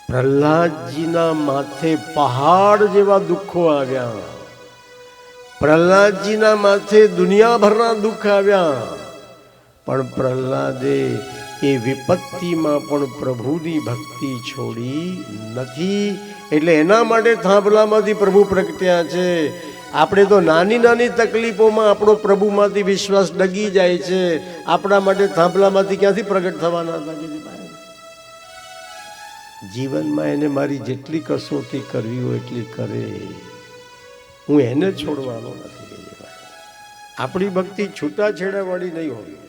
પ્રહલાદજીના માથે પહાડ જેવા દુઃખો આવ્યા, પ્રહલાદજીના માથે દુનિયાભરના દુઃખ આવ્યા, પણ પ્રહલાદે એ વિપત્તિમાં પણ પ્રભુની ભક્તિ છોડી નથી. એટલે એના માટે થાંભલામાંથી પ્રભુ પ્રગટ્યા છે. આપણે તો નાની નાની તકલીફોમાં આપણો પ્રભુમાંથી વિશ્વાસ ડગી જાય છે. આપણા માટે થાંભલામાંથી ક્યાંથી પ્રગટ થવાના હતા? જીવનમાં એને મારી જેટલી કસોટી કરવી હોય એટલી કરે, હું એને છોડવાનો નથી. આપણી ભક્તિ છૂટાછેડાવાળી નહીં હોવી.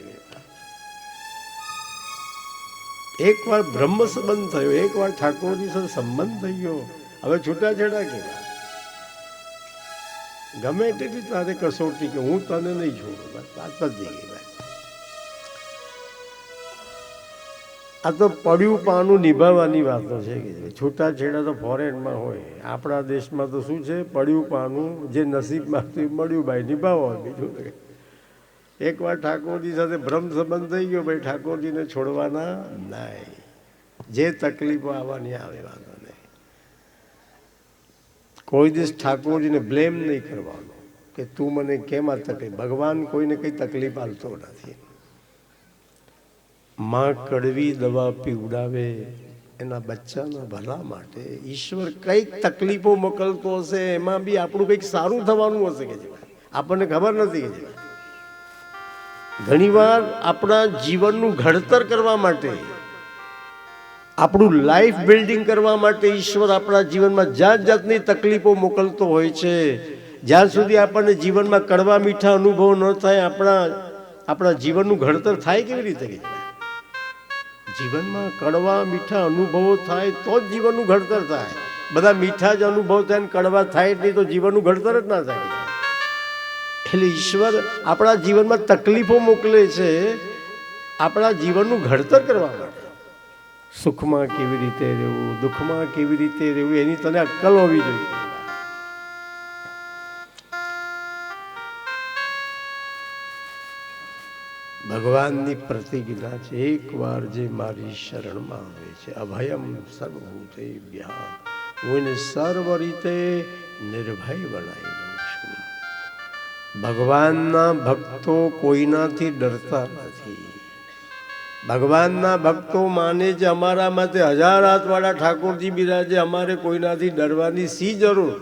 એકવાર બ્રહ્મ સંબંધ થયો, એકવાર ઠાકોરજી સાથે સંબંધ થઈ ગયો, હવે છૂટાછેડા કેવા? ગમે તેટલી તારે કસોટી કે હું તને નહીં છોડું, વાત પતી ગઈ. આ તો પડ્યું પાનું નિભાવવાની વાતો છે. કે છૂટાછેડા તો ફોરેનમાં હોય, આપણા દેશમાં તો શું છે? પડ્યું પાનું જે નસીબમાંથી મળ્યું ભાઈ નિભાવો. બીજું એકવાર ઠાકોરજી સાથે બ્રહ્મ સંબંધ થઈ ગયો ભાઈ, ઠાકોરજીને છોડવાના નહીં. જે તકલીફો આવવાની આવે વાંધો નહીં. કોઈ દિવસ ઠાકોરજીને બ્લેમ નહીં કરવાનો કે તું મને કેમ આ તકલીફ. ભગવાન કોઈને કઈ તકલીફ આપતો નથી. માં કડવી દવા પીવડાવે એના બચ્ચાના ભલા માટે. ઈશ્વર કઈક તકલીફો મોકલતો હશે, એમાં બી આપણું કંઈક સારું થવાનું હશે કે આપણને ખબર નથી. કે ઘણીવાર આપણા જીવનનું ઘડતર કરવા માટે, આપણું લાઈફ બિલ્ડિંગ કરવા માટે ઈશ્વર આપણા જીવનમાં જાત જાતની તકલીફો મોકલતો હોય છે. જ્યાં સુધી આપણને જીવનમાં કડવા મીઠા અનુભવ ન થાય, આપણા જીવનનું ઘડતર થાય કેવી રીતે? જીવનમાં કડવા મીઠા અનુભવો થાય તો જ જીવનનું ઘડતર થાય. બધા મીઠા જ અનુભવ થાય ને કડવા થાય જ નહીં તો જીવનનું ઘડતર જ ના થાય. એટલે ઈશ્વર આપણા જીવનમાં તકલીફો મોકલે છે આપણા જીવનનું ઘડતર કરવા માટે. સુખમાં કેવી રીતે રહેવું, દુઃખમાં કેવી રીતે રહેવું, એની તને અક્કલ હોવી જોઈએ. ભગવાનની પ્રતિજ્ઞા છે, એકવાર જે મારી શરણમાં આવે છે, અભયમ સર્વભૂતેભ્યઃ, હું એને સર્વ રીતે નિર્ભય બનાવી દઉં છું. ભગવાનના ભક્તો કોઈનાથી ડરતા નથી. ભગવાનના ભક્તો માને છે અમારા માટે 1000 હાથવાળા ઠાકોરજી બિરાજે, અમારે કોઈનાથી ડરવાની શી જરૂર?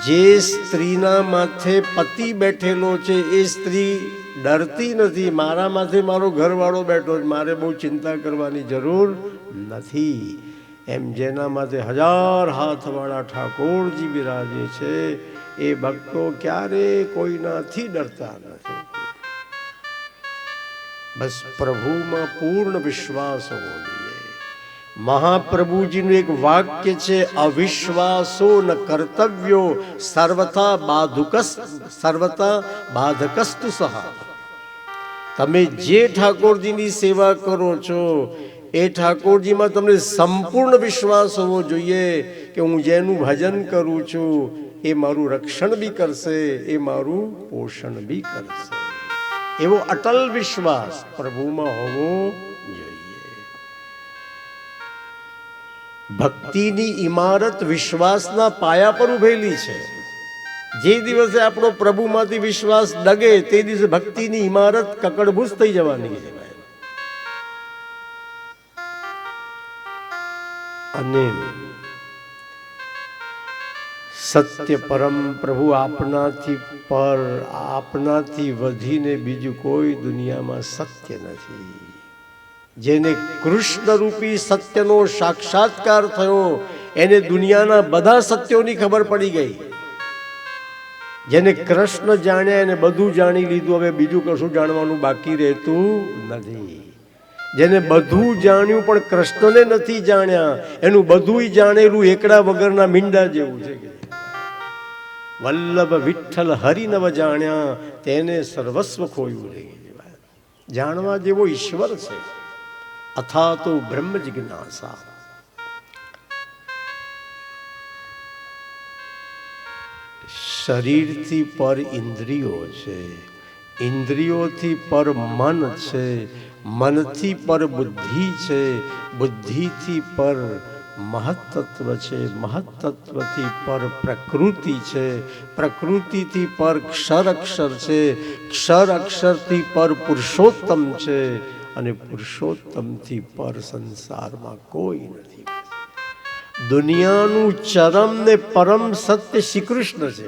જે સ્ત્રીના માથે પતિ બેઠેલો છે એ સ્ત્રી ડરતી નથી. મારા માથે મારો ઘરવાળો બેઠો છે, મારે બહુ ચિંતા કરવાની જરૂર નથી. એમ જેના માથે 1000 હાથવાળા ઠાકોરજી બિરાજે છે એ ભક્તો ક્યારે કોઈનાથી ડરતા નથી. બસ પ્રભુમાં પૂર્ણ વિશ્વાસ હોવો જોઈએ. મહાપ્રભુજીનું એક વાક્ય છે, અવિશ્વાસો ન કર્તવ્યો સર્વથા બાધકસ્તુ સહ. તમે જે ઠાકોરજીની સેવા કરો છો એ ઠાકોરજીમાં તમને સંપૂર્ણ વિશ્વાસ હોવો જોઈએ કે હું જેનું ભજન કરું છું એ મારું રક્ષણ બી કરશે, એ મારું પોષણ બી કરશે. એવો અટલ વિશ્વાસ પ્રભુમાં હોવો જોઈએ. ભક્તિની ઇમારત વિશ્વાસના પાયા પર ઉભેલી છે. જે દિવસે આપણો પ્રભુમાંથી વિશ્વાસ ડગે તે દિવસે ભક્તિની ઇમારત કકડભૂસ થઈ જવાની છે. અને સત્ય પરમ પ્રભુ આપનાથી પર, આપનાથી વધીને બીજું કોઈ દુનિયામાં સત્ય નથી. જેને કૃષ્ણ રૂપી સત્યનો સાક્ષાત્કાર થયો એને દુનિયાના બધા સત્યોની ખબર પડી ગઈ. જેને કૃષ્ણ જાણ્યા એને બધું જાણી લીધું, હવે બીજું કશું જાણવાનું બાકી રહેતું નથી. જેને બધું જાણ્યું પણ કૃષ્ણને નથી જાણ્યા, એનું બધું જાણેલું એકડા વગરના મીંડા જેવું છે. વલ્લભ વિઠ્ઠલ હરિનવ જાણ્યા તેને સર્વસ્વ ખોયું રહી. જાણવા જેવો ઈશ્વર છે. અથા તો બ્રહ્મ જિજ્ઞાસા. શરીરથી પર ઇન્દ્રિયો છે, ઇન્દ્રિયોથી પર મન છે, મનથી પર બુદ્ધિ છે, બુદ્ધિથી પર મહત્તત્વ છે, મહત્તત્વથી પર પ્રકૃતિ છે, પ્રકૃતિથી પર ક્ષર અક્ષર છે, ક્ષર અક્ષરથી પર પુરુષોત્તમ છે, અને પુરુષોત્તમથી પર સંસારમાં કોઈ નથી. દુનિયાનું ચરમ ને પરમ સત્ય શ્રી કૃષ્ણ છે.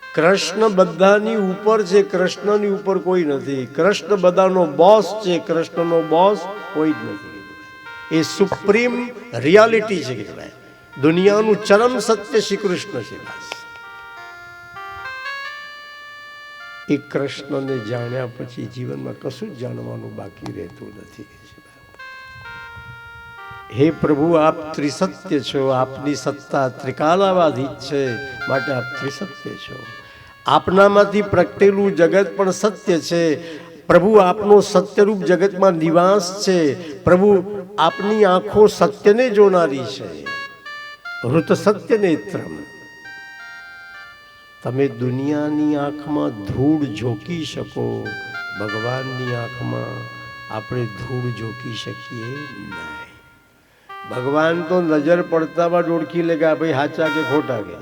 કૃષ્ણ બધાની ઉપર છે, કૃષ્ણની ઉપર કોઈ નથી. કૃષ્ણ બધાનો બોસ છે, કૃષ્ણનો બોસ કોઈ જ નથી. એ સુપ્રીમ રિયાલિટી છે કે દુનિયાનું ચરમ સત્ય શ્રી કૃષ્ણ છે. એ કૃષ્ણને જાણ્યા પછી જીવનમાં કશું જ જાણવાનું બાકી રહેતું નથી. હે પ્રભુ, આપ ત્રિસત્ય છો, આપની સત્તા ત્રિકાલાવાધિત છે, માટે આપ ત્રિસત્ય છો. આપનામાંથી પ્રગટેલું જગત પણ સત્ય છે. પ્રભુ, આપનો સત્યરૂપ જગતમાં નિવાસ છે. પ્રભુ, આપની આંખો સત્યને જોનારી છે. ઋત સત્ય નેત્રમ. તમે દુનિયાની આંખમાં ધૂળ ઝોકી શકો, ભગવાનની આંખમાં આપણે ધૂળ ઝોકી શકીએ નહીં. ભગવાન તો નજર પડતામાં જ ઓળખી લે કે ભાઈ સાચા કે ખોટા કે.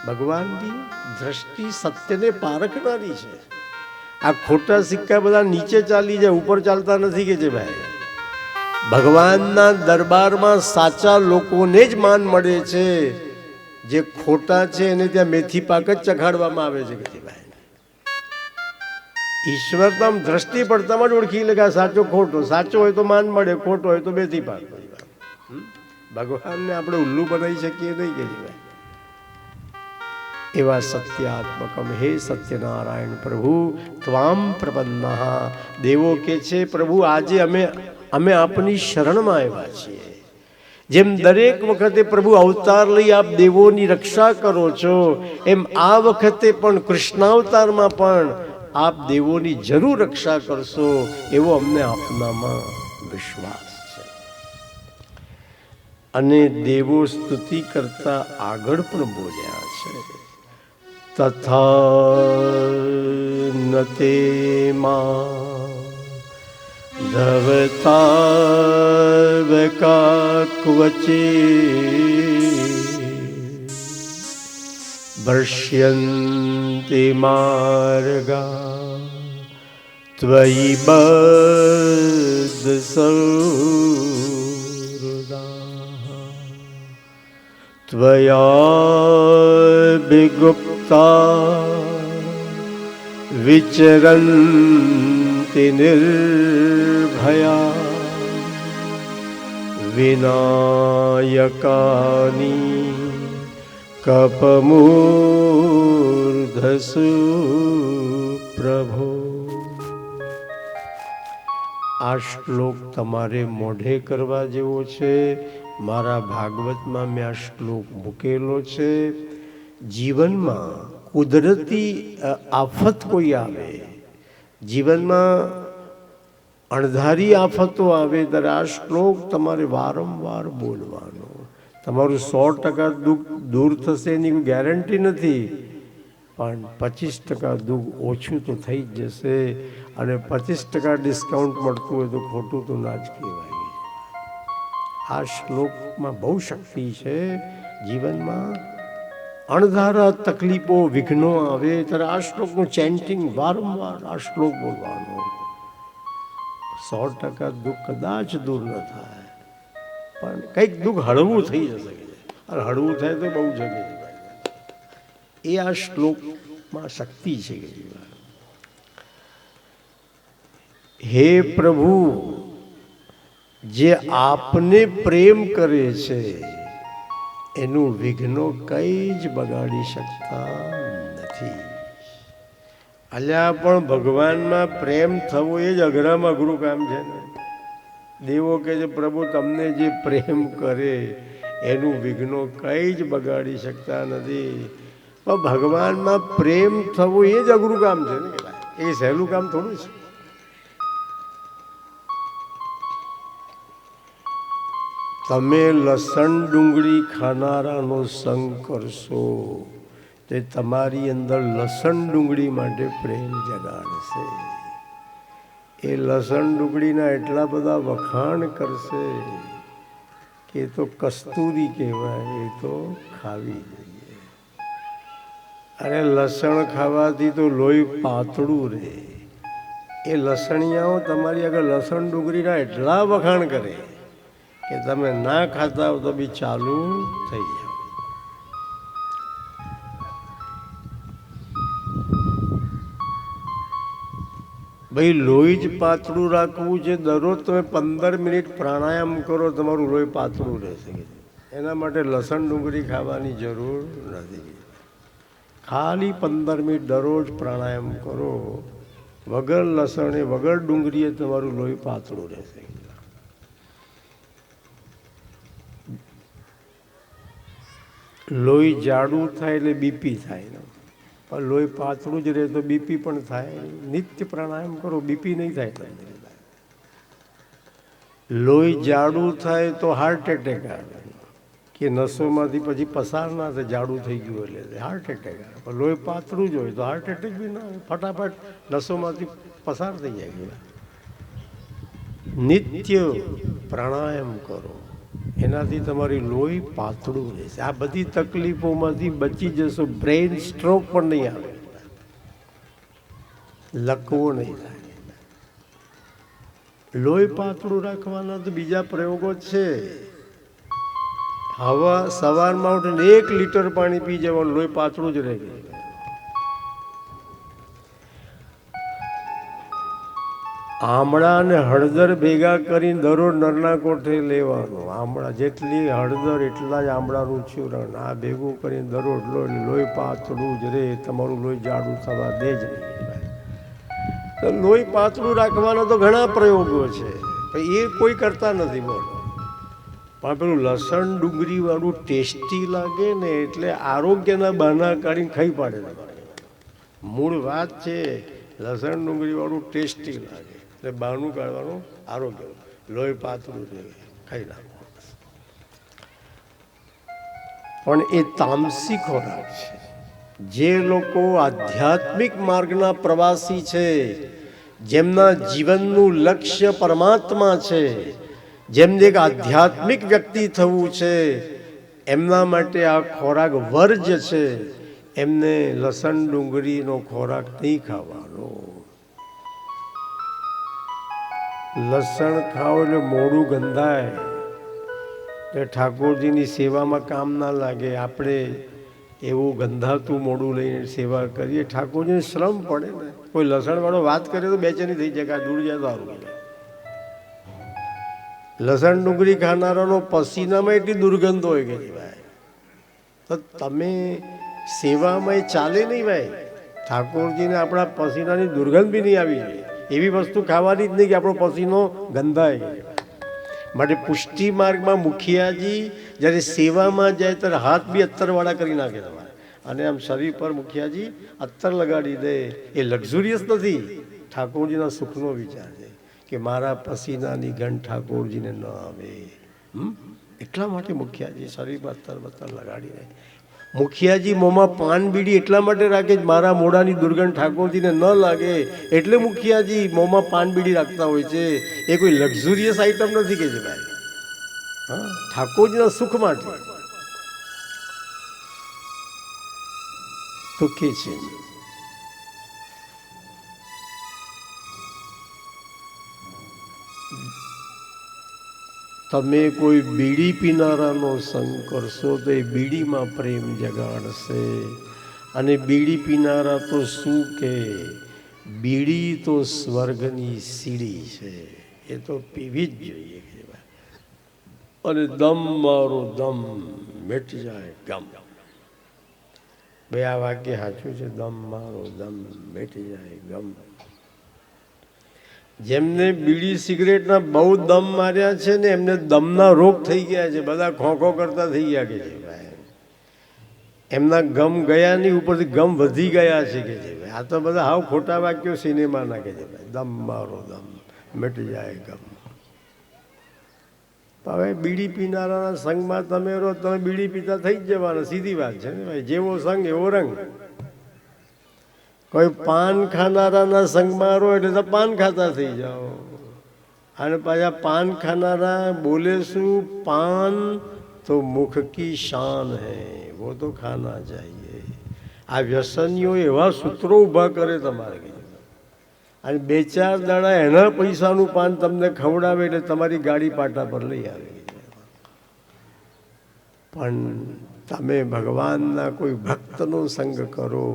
ભગવાનની દ્રષ્ટિ સત્યને પારખનારી છે. આ ખોટા સિક્કા બધા નીચે ચાલી જાય, ઉપર ચાલતા નથી કે છે ભાઈ. ભગવાનના દરબારમાં સાચા લોકોને જ માન મળે છે. જે ખોટા છે એને ત્યાં મેથી પાક જ ચખાડવામાં આવે છે કે ભાઈ. ઈશ્વર તો આમ દ્રષ્ટિ પડતામાં જ ઓળખી લે કે સાચો ખોટો. સાચો હોય તો માન મળે, ખોટો હોય તો મેથી પાક. ભગવાનને આપણે ઉલ્લુ બનાવી શકીએ નહીં કે ભાઈ. એવા સત્યાત્મકમ હે સત્યનારાયણ પ્રભુ ત્વામ પ્રપન્ના. દેવો કે છે પ્રભુ આજે અમે આપની શરણમાં આવ્યા છીએ. જેમ દરેક વખતે પ્રભુ અવતાર લઈ આપ દેવોની રક્ષા કરો છો, એમ આ વખતે પણ કૃષ્ણાવતારમાં પણ આપ દેવોની જરૂર રક્ષા કરશો એવો અમને આપનામાં વિશ્વાસ છે. અને દેવો સ્તુતિ કરતા આગળ પણ બોલ્યા છે, તથા નતે મા ધવતા ક્વચે ભ્રશ્યન્તિ માર્ગા ત્વયિ બદ્ધ સૌહૃદા ત્વયા વિગુપ્તા વિચરન્તિ નિર્ભયા વિનાયકાની કપમૂર્ધસુ પ્રભો. આ શ્લોક તમારે મોઢે કરવા જેવો છે. મારા ભાગવતમાં મેં આ શ્લોક મૂકેલો છે. જીવનમાં કુદરતી આફત કોઈ આવે, જીવનમાં અણધારી આફતો આવે ત્યારે આ શ્લોક તમારે વારંવાર બોલવાનો. તમારું 100% દુઃખ દૂર થશે એની કોઈ ગેરંટી નથી, પણ 25% દુઃખ ઓછું તો થઈ જ જશે. અને 25% ડિસ્કાઉન્ટ મળતું હોય તો ખોટું તો ના જ કહેવાય. આ શ્લોકમાં બહુ શક્તિ છે. જીવનમાં અણધારા તકલીફો વિઘ્નો આવે ત્યારે આ શ્લોકનું ચેન્ટિંગ વારંવાર આ શ્લોક બોલવાનો. 100% દુઃખ કદાચ દૂર ન થાય, પણ કંઈક દુઃખ હળવું થઈ જશે. અને હળવું થાય તો બહુ જગ્યાએ એ આ શ્લોકમાં શક્તિ છે. હે પ્રભુ, જે આપને પ્રેમ કરે છે એનું વિઘ્નો કંઈ જ બગાડી શકતા નથી. અલ્યા પણ ભગવાનમાં પ્રેમ થવો એ જ અઘરામાં અઘરું કામ છે ને. દેવો કે છે પ્રભુ તમને જે પ્રેમ કરે એનું વિઘ્નો કંઈ જ બગાડી શકતા નથી. પણ ભગવાનમાં પ્રેમ થવો એ જ અઘરું કામ છે ને. એ સહેલું કામ થોડું છે. તમે લસણ ડુંગળી ખાનારાનો સંગ કરશો તે તમારી અંદર લસણ ડુંગળી માટે પ્રેમ જગાડશે. એ લસણ ડુંગળીના એટલા બધા વખાણ કરશે કે એ તો કસ્તુરી કહેવાય, એ તો ખાવી જોઈએ. અરે લસણ ખાવાથી તો લોહી પાતળું રહે. એ લસણિયાઓ તમારી આગળ લસણ ડુંગળીના એટલા વખાણ કરે કે તમે ના ખાતા હો તો બી ચાલુ થઈ જાય. ભાઈ લોહી જ પાતળું રાખવું છે. દરરોજ તમે 15 મિનિટ પ્રાણાયામ કરો, તમારું લોહી પાતળું રહેશે. એના માટે લસણ ડુંગળી ખાવાની જરૂર નથી. ખાલી 15 મિનિટ દરરોજ પ્રાણાયામ કરો, વગર લસણે વગર ડુંગળીએ તમારું લોહી પાતળું રહેશે. લોહી જાડું થાય એટલે બીપી થાય, પણ લોહી પાતળું જ રહે તો બીપી પણ થાય. નિત્ય પ્રાણાયામ કરો, બીપી નહીં થાય. લોહી જાડું થાય તો હાર્ટ એટેક આવે, કે નસોમાંથી પછી પસાર ના થાય, જાડું થઈ ગયું એટલે હાર્ટ એટેક આવે. પણ લોહી પાતળું જ હોય તો હાર્ટ એટેક બી ના આવે, ફટાફટ નસોમાંથી પસાર થઈ જાય. નિત્ય પ્રાણાયામ કરો, એનાથી તમારી લોહી પાતળું રહેશે. આ બધી તકલીફોમાંથી બચી જશો. બ્રેઇન સ્ટ્રોક પણ નહીં આવે, લકવો નહીં થાય. લોહી પાતળું રાખવાના તો બીજા પ્રયોગો છે. હવા સવારમાં ઉઠીને 1 લીટર પાણી પી જવાનું, લોહી પાતળું જ રહે. આમળા અને હળદર ભેગા કરીને દરરોજ નરના કોઠે લેવાનું. આમળા જેટલી હળદર એટલા જ આમળાનું ચૂરણ, આ ભેગું કરીને દરરોજ લોહી પાતળું જ રહે. તમારું લોહી જાડું થવા દે જ નહીં. તો લોહી પાતળું રાખવાના તો ઘણા પ્રયોગો છે, એ કોઈ કરતા નથી. બોલો, પણ પેલું લસણ ડુંગળી વાળું ટેસ્ટી લાગે ને એટલે આરોગ્યના બહાના કાઢીને ખાઈ પાડે. મૂળ વાત છે લસણ ડુંગળી વાળું ટેસ્ટી લાગે એટલે બહાનું કાઢવાનું, આરોગ્ય લોહી પાતળું રહે, ખાઈ નાખો. પણ એ તામસી ખોરાક છે. જે લોકો આધ્યાત્મિક માર્ગના પ્રવાસી છે, જેમના જીવનનું લક્ષ્ય પરમાત્મા છે, જેમને એક આધ્યાત્મિક વ્યક્તિ થવું છે, એમના માટે આ ખોરાક વર્જ છે. એમને લસણ ડુંગળીનો ખોરાક નહીં ખાવાનો. લસણ ખાઓ એટલે મોઢું ગંધાય, એટલે ઠાકોરજીની સેવામાં કામ ના લાગે. આપણે એવું ગંધાતું મોઢું લઈને સેવા કરીએ, ઠાકોરજીને શ્રમ પડે ને. કોઈ લસણવાળો વાત કરે તો બેચેની થઈ જાય, દૂર જાય તો સારું. લસણ ડુંગળી ખાનારાનો પસીનામાં એટલી દુર્ગંધ હોય કે ભાઈ, તો તમે સેવામાં એ ચાલે નહીં ભાઈ. ઠાકોરજીને આપણા પસીનાની દુર્ગંધ બી નહીં આવી જોઈએ. એવી વસ્તુ ખાવાની જ નહીં કે આપણો પસીનો ગંધાય. માટે પુષ્ટિ માર્ગમાં મુખિયાજી જ્યારે સેવામાં જાય ત્યારે હાથ બી અત્તરવાળા કરી નાખે તમારે, અને આમ શરીર પર મુખિયાજી અત્તર લગાડી દે. એ લક્ઝુરિયસ નથી, ઠાકોરજીના સુખનો વિચાર છે કે મારા પસીનાની ગંધ ઠાકોરજીને ન આવે. એટલા માટે મુખિયાજી શરીર પર અત્તર બત્તર લગાડી દે. મુખિયાજી મોંમાં પાન બીડી એટલા માટે રાખે મારા મોઢાની દુર્ગંધ ઠાકોરજીને ન લાગે, એટલે મુખિયાજી મોંમાં પાન બીડી રાખતા હોય છે. એ કોઈ લક્ઝુરિયસ આઈટમ નથી કે છે ભાઈ, હા, ઠાકોરજીના સુખ માટે તો કે છે. તમે કોઈ બીડી પીનારાનો સંગ કરશો તો એ બીડીમાં પ્રેમ જગાડશે. અને બીડી પીનારા તો શું કે, બીડી તો સ્વર્ગની સીડી છે, એ તો પીવી જ જોઈએ. અને દમ મારો દમ મિટ જાય ગમ. ભાઈ આ વાક્ય સાચું છે. દમ મારો દમ મિટ જાય ગમ. જેમને બીડી સિગરેટના બહુ દમ માર્યા છે ને, એમને દમના રોગ થઈ ગયા છે. બધા ખોખો કરતા થઈ ગયા કે છે ભાઈ. એમના ગમ ગયા નહીં, ઉપરથી ગમ વધી ગયા છે કે છે ભાઈ. આ તો બધા હાવ ખોટા વાક્યો સિનેમા નાખે છે ભાઈ. દમ મારો દમ મિટ જાય ગમ. હવે બીડી પીનારાના સંગમાં તમે રહો, તમે બીડી પીતા થઈ જ જવાના, સીધી વાત છે ને ભાઈ. જેવો સંગ એવો રંગ. કોઈ પાન ખાનારાના સંગમાં રહો એટલે તો પાન ખાતા થઈ જાઓ. અને પાછા પાન ખાનારા બોલે શું? પાન તો મુખ કી શાન હૈ, वो तो खाना चाहिए. આ વ્યસનીઓ એવા સૂત્રો ઊભા કરે તમારે, અને 2-4 દાડા એના પૈસાનું પાન તમને ખવડાવે એટલે તમારી ગાડી પાટા પર લઈ આવે. પણ તમે ભગવાનના કોઈ ભક્તનો સંગ કરો,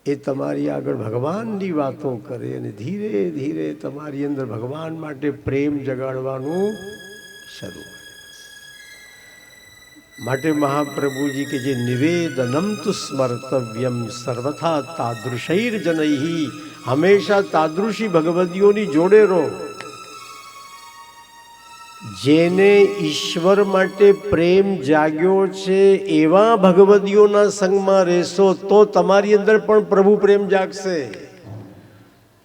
એ તમારી આગળ ભગવાનની વાતો કરે અને ધીરે ધીરે તમારી અંદર ભગવાન માટે પ્રેમ જગાડવાનું શરૂ કરે. માટે મહાપ્રભુજી કે જે નિવેદનમ તુ સ્મર્તવ્યમ સર્વથા તાદૃશૈર જનૈ, હંમેશા તાદૃશી ભગવદીઓની જોડે રહો. જેને ઈશ્વર માટે પ્રેમ જાગ્યો છે એવા ભગવદીઓના સંગમાં રહેશો તો તમારી અંદર પણ પ્રભુ પ્રેમ જાગશે.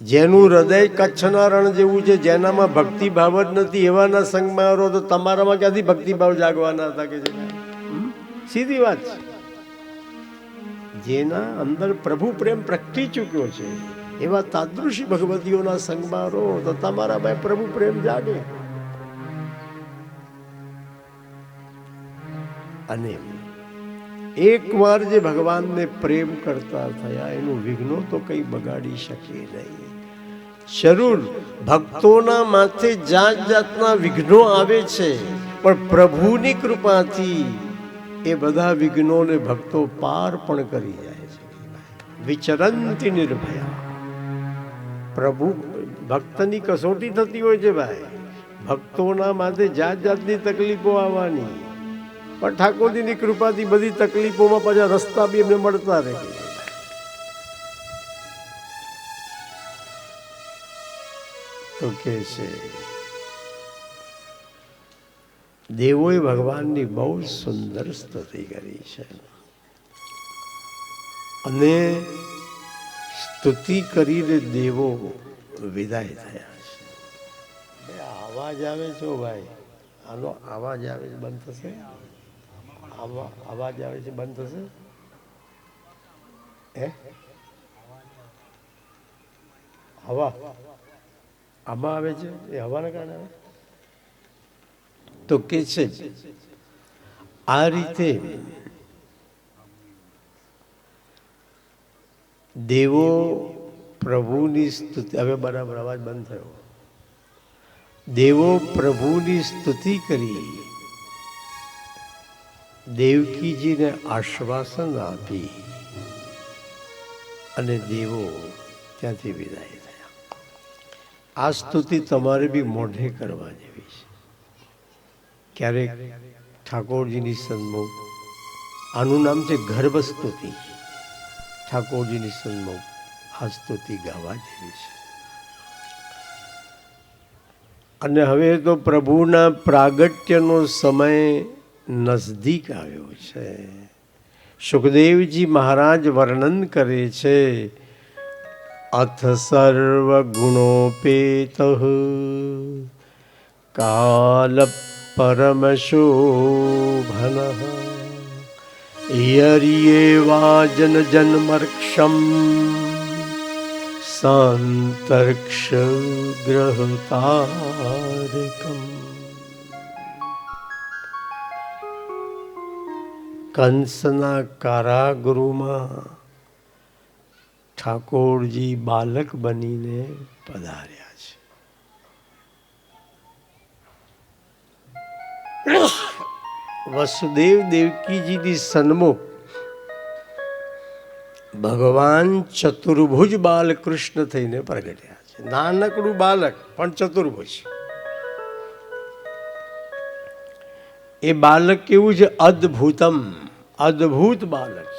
જેનું હૃદય કચ્છના રણ જેવું છે, જેનામાં ભક્તિભાવ જ નથી, એવાના સંગમાં રહો તો તમારામાં ક્યાંથી ભક્તિભાવ જાગવાના હતા? કે સીધી વાત છે. જેના અંદર પ્રભુ પ્રેમ પ્રગટી ચૂક્યો છે એવા તાદૃશી ભગવદીઓના સંગમાં રહો તો તમારામાં પ્રભુ પ્રેમ જાગે. અને એકવાર જે ભગવાનને પ્રેમ કરતા થયા એનું વિઘ્નો તો કંઈ બગાડી શકે નહીં. જરૂર ભક્તોના માથે જાત જાતના વિઘ્નો આવે છે, પણ પ્રભુની કૃપાથી એ બધા વિઘ્નોને ભક્તો પાર પણ કરી જાય છે. વિચરંતી નિર્ભયા. પ્રભુ ભક્તની કસોટી થતી હોય છે ભાઈ. ભક્તોના માથે જાત જાતની તકલીફો આવવાની, પણ ઠાકોરજીની કૃપાથી બધી તકલીફોમાં પાછા રસ્તા બી એમને મળતા રહે. તો કે છે દેવોએ ભગવાનની બહુ સુંદર સ્તુતિ કરી છે, અને સ્તુતિ કરીને દેવો વિદાય થયા છે. અવાજ આવે છે ભાઈ, આનો અવાજ આવે છે, બંધ થશે? અવાજ આવે છે, બંધ થશે? હવા આમાં આવે છે, એ હવાના કારણે આવે. તો કે છે આ રીતે દેવો પ્રભુની સ્તુતિ. હવે બરાબર અવાજ બંધ થયો. દેવો પ્રભુની સ્તુતિ કરી, દેવકીજીને આશ્વાસન આપી અને દેવો ત્યાંથી વિદાય થયા. આ સ્તુતિ તમારે બી મોઢે કરવા જેવી છે. ક્યારેક ઠાકોરજીની સન્મુખ, આનું નામ છે ગર્ભ સ્તુતિ, ઠાકોરજીની સન્મુખ આ સ્તુતિ ગાવા જેવી છે. અને હવે તો પ્રભુના પ્રાગટ્યનો સમય નજદીક આવ્યો છે. સુખદેવજી મહારાજ વર્ણન કરે છે, અથ સર્વ ગુણોપેત કાલ પરમ શોભન યર્યેવાજન જન્મર્ક્ષમ સાંતર્ક્ષ ગ્રહતારકમ. કંસના કારાગૃહમાં ઠાકોરજી બાલક બનીને પધાર્યા છે. વસુદેવ દેવકીજીની સન્મુખ ભગવાન ચતુર્ભુજ બાલકૃષ્ણ થઈને પ્રગટ્યા છે. નાનકડું બાલક પણ ચતુર્ભુજ. એ બાલક કેવું છે? અદ્ભુતમ, અદ્ભુત બાલક,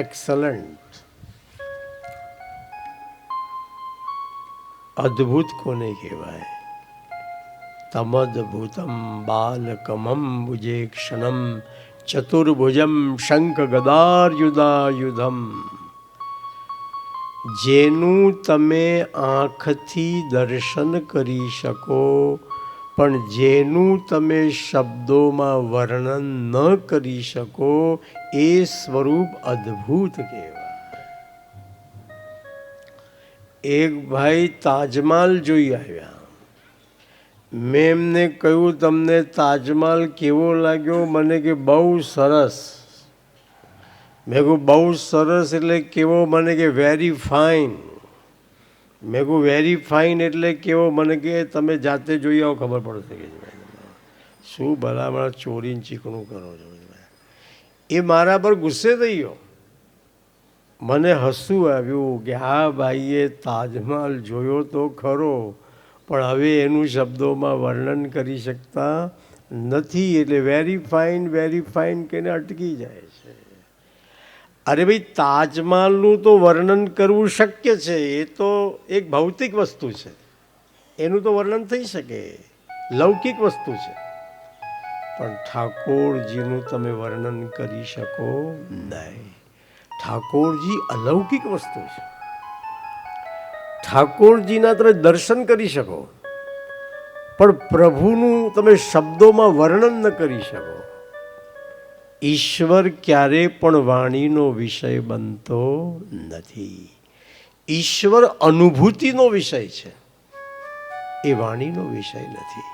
એક્સલન્ટ. અદ્ભુત કોને કહેવાય? તમદ્ભુતમ બાલકમંબુજે ક્ષણમ ચતુર્ભુજમ શંખ ગદાર્યુદાયુધમ. જેનું તમે આંખથી દર્શન કરી શકો પણ જેનું તમે શબ્દોમાં વર્ણન ન કરી શકો એ સ્વરૂપ અદ્ભુત કહેવાય. એક ભાઈ તાજમહાલ જોઈ આવ્યા. મેં એમને કહ્યું, તમને તાજમહાલ કેવો લાગ્યો? મને કે બહુ સરસ. મેં કહું બહુ સરસ એટલે કેવો? મને કે વેરી ફાઇન. મેં કહું વેરી ફાઇન એટલે કેવો? મને કે તમે જાતે જોઈ આવો ખબર પડશે કે શું ભલામણ ચોરીને ચીકણું કરો છો. એ મારા પર ગુસ્સે થઈ ગયો. મને હસવું આવ્યું કે હા ભાઈએ તાજમહાલ જોયો તો ખરો, પણ હવે એનું શબ્દોમાં વર્ણન કરી શકતા નથી, એટલે વેરી ફાઇન કહીને અટકી જાય છે. અરે ભાઈ, તાજમહાલનું તો વર્ણન કરવું શક્ય છે, એ તો એક ભૌતિક વસ્તુ છે, એનું તો વર્ણન થઈ શકે, લૌકિક વસ્તુ છે. પણ ઠાકોરજીનું તમે વર્ણન કરી શકો નહીં. ઠાકોરજી અલૌકિક વસ્તુ છે. ઠાકોરજીના તમે દર્શન કરી શકો, પણ પ્રભુનું તમે શબ્દોમાં વર્ણન ન કરી શકો. ઈશ્વર ક્યારે પણ વાણીનો વિષય બનતો નથી. ઈશ્વર અનુભૂતિનો વિષય છે, એ વાણીનો વિષય નથી.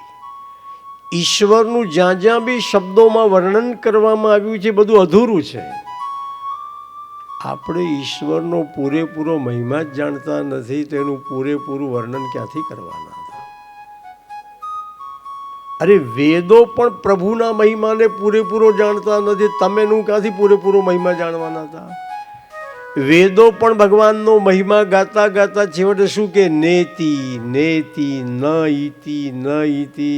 ઈશ્વરનું જ્યાં જ્યાં બી શબ્દોમાં વર્ણન કરવામાં આવ્યું છે બધું અધૂરું છે. આપણે ઈશ્વરનો પૂરેપૂરો મહિમા જ જાણતા નથી, તો એનું પૂરેપૂરું વર્ણન ક્યાંથી કરવાના હતા? અરે વેદો પણ પ્રભુના મહિમાને પૂરેપૂરો જાણતા નથી, તમે એનું ક્યાંથી પૂરેપૂરો મહિમા જાણવાના હતા? વેદો પણ ભગવાનનો મહિમા ગાતા ગાતા છેવટે શું કે નેતિ નેતિ ન ઇતિ ન ઇતિ.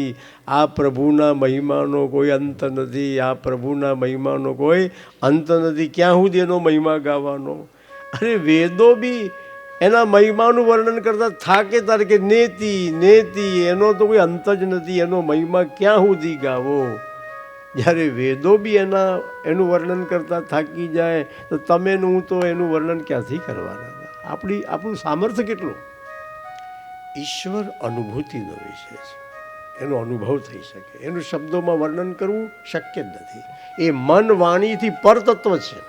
આ પ્રભુના મહિમાનો કોઈ અંત નથી, આ પ્રભુના મહિમાનો કોઈ અંત નથી. ક્યાં સુધી એનો મહિમા ગાવાનો? અરે વેદો બી એના મહિમાનું વર્ણન કરતા થાકે તારે કે નેતિ નેતિ, એનો તો કોઈ અંત જ નથી, એનો મહિમા ક્યાં સુધી ગાવો? જ્યારે વેદો બી એનું વર્ણન કરતા થાકી જાય તો તમે હું તો એનું વર્ણન ક્યાંથી કરવાના? આપણું સામર્થ્ય કેટલું? ઈશ્વર અનુભૂતિનો વિષય છે, એનો અનુભવ થઈ શકે, એનું શબ્દોમાં વર્ણન કરવું શક્ય જ નથી. એ મન વાણીથી પરતત્વ છે.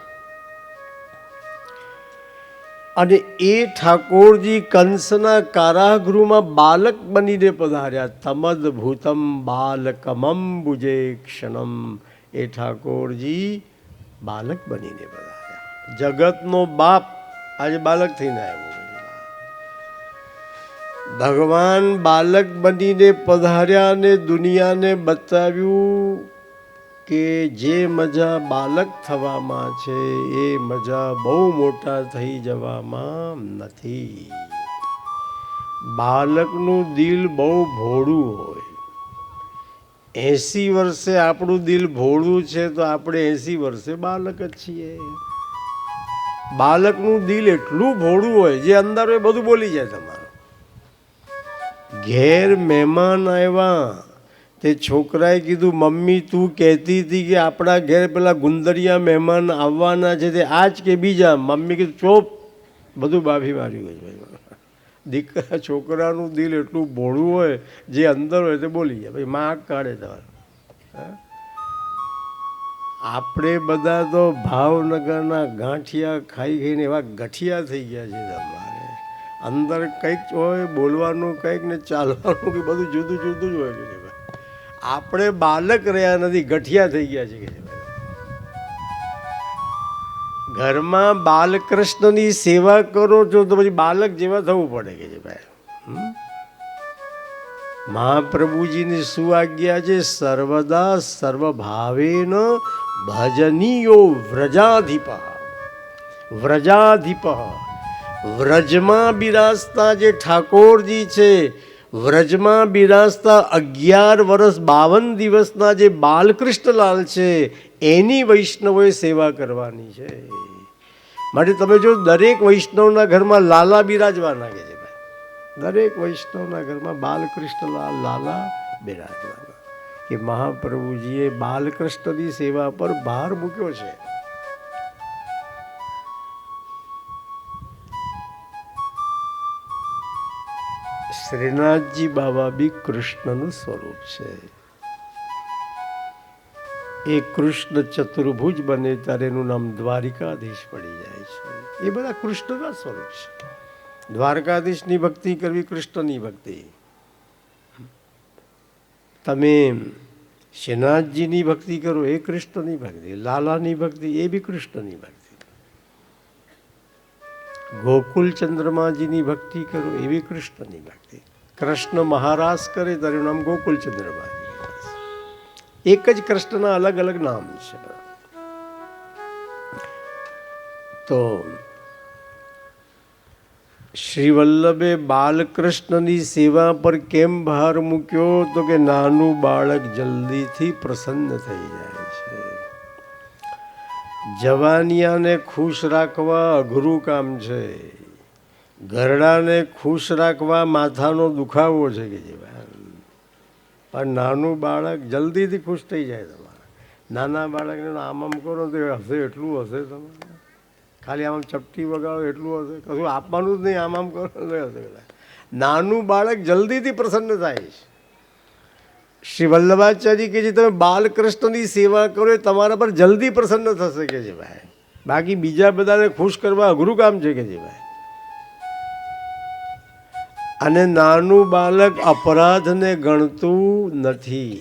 અને એ ઠાકોરજી કંસના કારાગૃહમાં બાલક બનીને પધાર્યા. તમદ ભૂતમ બાલકમમ ભુજે ક્ષણમ. એ ઠાકોરજી બાલક બનીને પધાર્યા. જગતનો બાપ આજે બાલક થઈને આવ્યો. ભગવાન બાલક બનીને પધાર્યા અને દુનિયાને બતાવ્યું કે જે મજા બાલક થવામાં છે એ મજા બહુ મોટા થઈ જવામાં નથી. બાલકનું દિલ બહુ ભોળું હોય. 80 વર્ષે આપણું દિલ ભોળું છે તો આપણે 80 વર્ષે બાલક જ છીએ. બાલકનું દિલ એટલું ભોળું હોય, જે અંદર હોય બધું બોલી જાય. તમારું ઘેર મહેમાન આવ્યા તે છોકરાએ કીધું, મમ્મી તું કહેતી હતી કે આપણા ઘેર પેલા ગુંદરિયા મહેમાન આવવાના છે, તે આજ કે બીજા? મમ્મી કીધું ચોપ, બધું બાફી માર્યું ગયું. દીકરા છોકરાનું દિલ એટલું ભોળું હોય, જે અંદર હોય તે બોલી જાય. ભાઈ માં કાઢે તમારે. આપણે બધા તો ભાવનગરના ગાંઠિયા ખાઈ ખાઈને એવા ગઠિયા થઈ ગયા છે. તમારે અંદર કંઈક હોય, બોલવાનું કંઈક ને ચાલવાનું કે બધું જુદું જુદું જ હોય છે. આપણે બાલક રહ્યા નથી, ગઠિયા થઈ ગયા છે. ઘરમાં બાલકૃષ્ણની સેવા કરો છો તો પછી બાલક જેવા થવું પડે કે ભાઈ. મહાપ્રભુજીની શું આજ્ઞા છે? સર્વદા સર્વભાવેન ભજનીયો વ્રજાધિપ. વ્રજાધિપ વ્રજમાં બિરાજતા જે ઠાકોરજી છે, વ્રજમાં બિરાજતા 11 વર્ષ 52 દિવસના જે બાલકૃષ્ણલાલ છે, એની વૈષ્ણવોએ સેવા કરવાની છે. માટે તમે જો દરેક વૈષ્ણવના ઘરમાં લાલા બિરાજવાના કે છે. દરેક વૈષ્ણવના ઘરમાં બાલકૃષ્ણલાલ લાલા બિરાજવાના, કે મહાપ્રભુજીએ બાલકૃષ્ણની સેવા પર ભાર મૂક્યો છે. શ્રીનાથજી બાબા બી કૃષ્ણનું સ્વરૂપ છે. એ કૃષ્ણ ચતુર્ભુજ બને ત્યારે એનું નામ દ્વારિકાધીશ પડી જાય છે. એ બધા કૃષ્ણના સ્વરૂપ છે. દ્વારકાધીશની ભક્તિ કરવી કૃષ્ણની ભક્તિ. તમે શ્રીનાથજીની ભક્તિ કરો એ કૃષ્ણની ભક્તિ, લાલાની ભક્તિ એ બી કૃષ્ણની ભક્તિ, ગોકુલ ચંદ્રમાજીની ભક્તિ કરો એ બી કૃષ્ણની ભક્તિ. કૃષ્ણ મહારાસ કરે તારું નામ ગોકુલ ચંદ્રમાજી. એક જ કૃષ્ણના અલગ અલગ નામ છે. તો શ્રી વલ્લભે બાલકૃષ્ણની સેવા પર કેમ ભાર મૂક્યો? તો કે નાનું બાળક જલ્દીથી પ્રસન્ન થઈ જાય છે. જવાનિયાને ખુશ રાખવા અઘરું કામ છે. ઘરડાને ખુશ રાખવા માથાનો દુખાવો છે કે જેવા. પણ નાનું બાળક જલ્દીથી ખુશ થઈ જાય. તમારે નાના બાળકને આમ આમ કરો તો હશે, એટલું હશે. તમારે ખાલી આમ ચપટી વગાડો એટલું હશે, કશું આપવાનું જ નહીં. આમ કરો તો હશે. નાનું બાળક જલ્દીથી પ્રસન્ન થાય છે. શ્રી વલ્લભાચાર્ય કે જે તમે બાલકૃષ્ણની સેવા કરો એ તમારા પર જલ્દી પ્રસન્ન થશે કે છે ભાઈ. બાકી બીજા બધાને ખુશ કરવા અઘરું કામ છે કે છે ભાઈ. અને નાનું બાળક અપરાધને ગણતું નથી.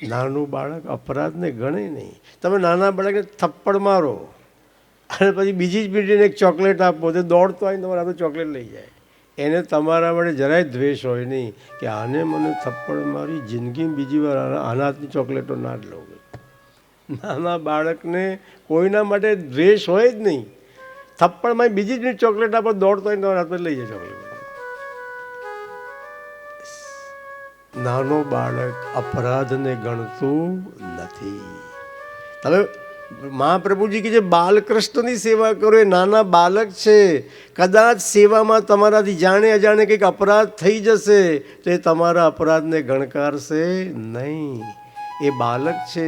નાનું બાળક અપરાધને ગણે નહીં. તમે નાના બાળકને થપ્પડ મારો અને પછી બીજી જ મિનિટે એક ચોકલેટ આપો તો દોડતો આવીને તમારા હાથે ચોકલેટ લઈ જાય. એને તમારા માટે જરાય દ્વેષ હોય નહીં કે આને મને થપ્પડ મારી, જિંદગીમાં બીજી વાર આના હાથની ચોકલેટો ના જ લઉં. નાના બાળકને કોઈના માટે દ્વેષ હોય જ નહીં. થપ્પડમાં બીજી જ મિનિટ ચોકલેટ આપો દોડતો આવીને તમારા હાથમાં લઈ જાય ચોકલેટ. નાનો બાળક અપરાધને ગણતું નથી. તમે મહાપ્રભુજી કે જે બાલકૃષ્ણની સેવા કરો એ નાના બાળક છે. કદાચ સેવામાં તમારાથી જાણે અજાણે કંઈક અપરાધ થઈ જશે તો એ તમારા અપરાધને ગણકારશે નહીં. એ બાળક છે.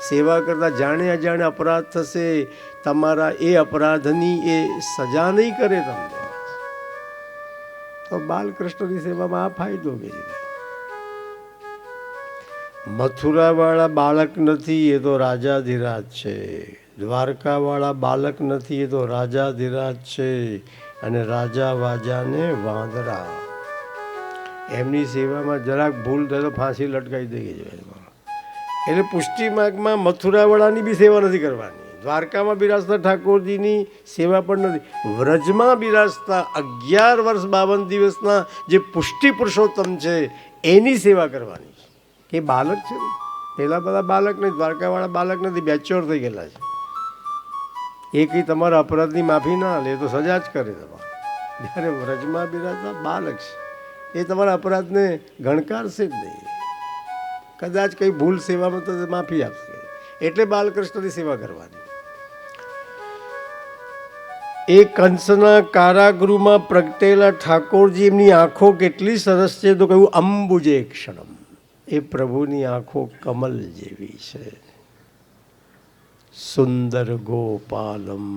સેવા કરતાં જાણે અજાણે અપરાધ થશે, તમારા એ અપરાધની એ સજા નહીં કરે તમને. તો બાલકૃષ્ણની સેવામાં આ ફાયદો કે છે. મથુરાવાળા બાળક નથી, એ તો રાજાધિરાજ છે. દ્વારકાવાળા બાળક નથી, એ તો રાજાધિરાજ છે. અને રાજા વાજાને વાંદરા. એમની સેવામાં જરાક ભૂલ થાય તો ફાંસી લટકાઈ દઈ છે. એટલે પુષ્ટિ માર્ગમાં મથુરાવાળાની બી સેવા નથી કરવાની. દ્વારકામાં બિરાજતા ઠાકોરજીની સેવા પણ નથી. વ્રજમાં બિરાજતા 11 વર્ષ 52 દિવસના જે પુષ્ટિ પુરુષોત્તમ છે એની સેવા કરવાની. એ બાળક છે. પેલા બધા બાળક નહીં, દ્વારકાવાળા બાળક નથી, મેચ્યોર થઈ ગયેલા છે. એ કંઈ તમારા અપરાધની માફી ના લે તો સજા જ કરે તમારે. જ્યારે વ્રજમાં બિરાજતા બાળક છે એ તમારા અપરાધને ગણકારશે જ નહીં. કદાચ કંઈ ભૂલ સેવામાં તો માફી આપશે. એટલે બાલકૃષ્ણની સેવા કરવાની. એ કંસના કારાગૃહમાં પ્રગટેલા ઠાકોરજી, એમની આંખો કેટલી સરસ છે તો કહ્યું અંબુજે ક્ષણમ. એ પ્રભુની આંખો કમલ જેવી છે. સુંદર ગોપાલમ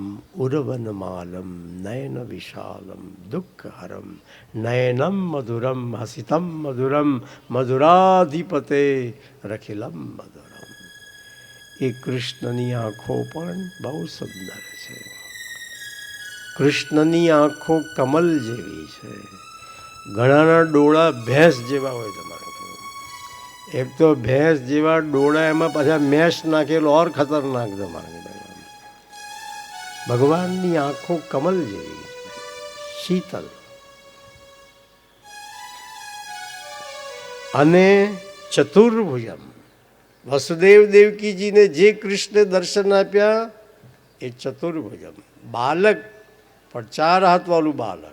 ઉર્વનમાલમ નયન વિશાલમ દુઃખહરમ નયનમ મધુરમ હસિતમ મધુરમ મધુરાધિપતે રખિલમ મધુરમ. એ કૃષ્ણની આંખો પણ બહુ સુંદર છે. કૃષ્ણની આંખો કમલ જેવી છે. ઘણાના ડોળા ભેંસ જેવા હોય. તમારે એક તો ભેંસ જેવા ડોળા, એમાં પાછા મેશ નાખેલો ઓર ખતરનાક. તમારે ભગવાનની આંખો કમલ જેવી, શીતલ. અને ચતુર્ભુજમ. વસુદેવ દેવકીજીને જે કૃષ્ણ દર્શન આપ્યા એ ચતુર્ભુજમ. બાલક પણ 4 હાથવાળું બાલક.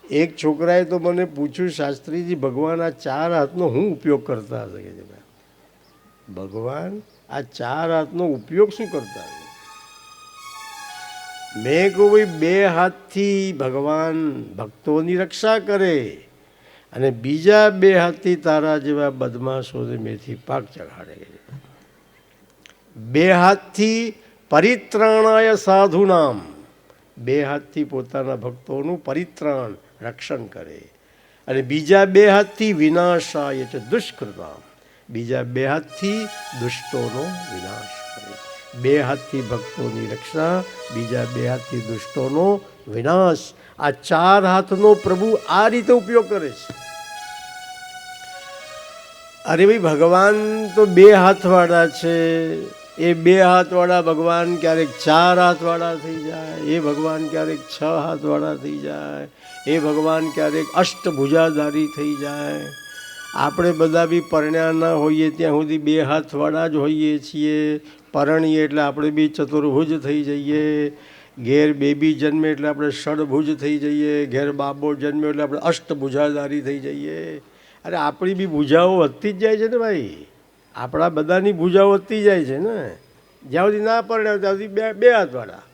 એક છોકરાએ તો મને પૂછ્યું, શાસ્ત્રીજી ભગવાન આ 4 હાથનો શું ઉપયોગ કરતા હશે? કે ભગવાન આ 4 હાથનો ઉપયોગ શું કરતા હશે? મેં કહું ભાઈ 2 હાથથી ભગવાન ભક્તોની રક્ષા કરે અને બીજા 2 હાથથી તારા જેવા બદમાશોને મેથી પાક ચગાડે. 2 હાથથી પરિત્રાણાય સાધુનામ. 2 હાથથી પોતાના ભક્તોનું પરિત્રાણ, રક્ષણ કરે. અને બીજા બે હાથથી વિનાશાય છે દુષ્કૃતામ, બીજા બે હાથથી દુષ્ટોનો વિનાશ કરે. બે હાથથી ભક્તોની રક્ષા, બીજા બે હાથથી દુષ્ટોનો વિનાશ. આ ચાર હાથનો પ્રભુ આ રીતે ઉપયોગ કરે છે. અરે ભાઈ, ભગવાન તો બે હાથવાળા છે. એ બે હાથવાળા ભગવાન ક્યારેક ચાર હાથવાળા થઈ જાય, એ ભગવાન ક્યારેક છ હાથવાળા થઈ જાય, એ ભગવાન ક્યારેક અષ્ટભુજાધારી થઈ જાય. આપણે બધા બી પરણ્યા ના હોઈએ ત્યાં સુધી બે હાથવાળા જ હોઈએ છીએ. પરણીએ એટલે આપણે બી ચતુર્ભુજ થઈ જઈએ. ઘેર બેબી જન્મે એટલે આપણે ષડભુજ થઈ જઈએ. ઘેર બાબો જન્મે એટલે આપણે અષ્ટભુજાધારી થઈ જઈએ. અરે આપણી બી ભુજાઓ વધતી જ જાય છે ને ભાઈ. આપણા બધાની ભુજાઓ વધતી જાય છે ને. જ્યાં સુધી ના પરણ્યા ત્યાં સુધી બે હાથવાળા.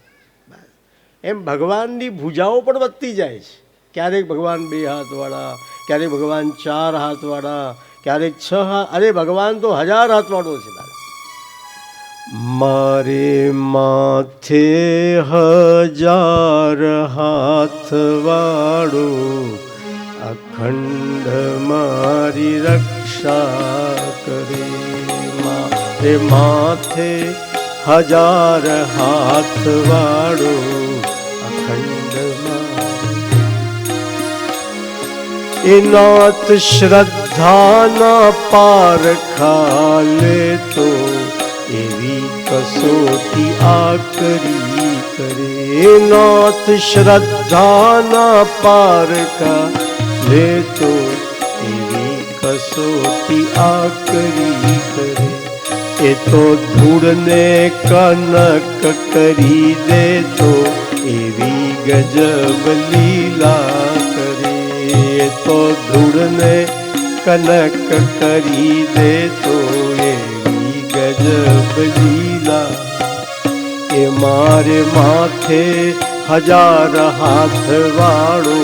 એમ ભગવાનની ભુજાઓ પણ વધતી જાય છે. ક્યારેક ભગવાન બે હાથવાળા, ક્યારેક ભગવાન ચાર હાથવાળા, ક્યારેક છ હાથ. અરે ભગવાન તો 1000 હાથવાળો છે. મારે માથે 1000 હાથવાળો, અખંડ મારી રક્ષા કરે. મારે માથે 1000 હાથવાળો, અખંડ મારી. એ નાથ શ્રદ્ધાના પારખા લેતો, એવી કસોટી આકરી કરે. નાથ શ્રદ્ધાના પારકા લેતો, એવી કસોટી આકરી કરે. એ તો ધૂળને કનક કરી દેતો, એવી ગજબ લીલા કરે. એ તો ધૂળને કનક કરી દેતો, એવી ગજબ લીલા. એ મારે માથે 1000 હાથવાળો,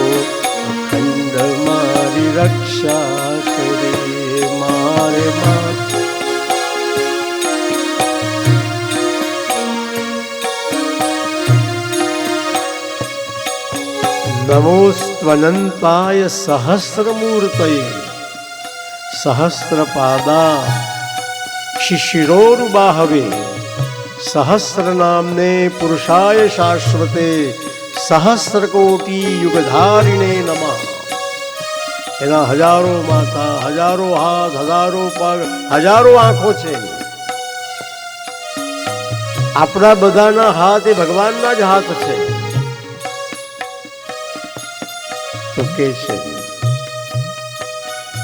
અખંડ મારી રક્ષા કરે. મારે માથે નમોસ્ત્વનંતાય સહસ્રમૂર્તયે, સહસ્રપાદા શિશિરોરુબાહવે, સહસ્રનામને પુરુષાય શાશ્વતે, સહસ્રકોટી યુગધારિણે નમઃ. એના હજારો માથા, હજારો હાથ, હજારો પગ, હજારો આંખો છે. આપણા બધાના હાથ એ ભગવાનના જ હાથ છે. તો કે છે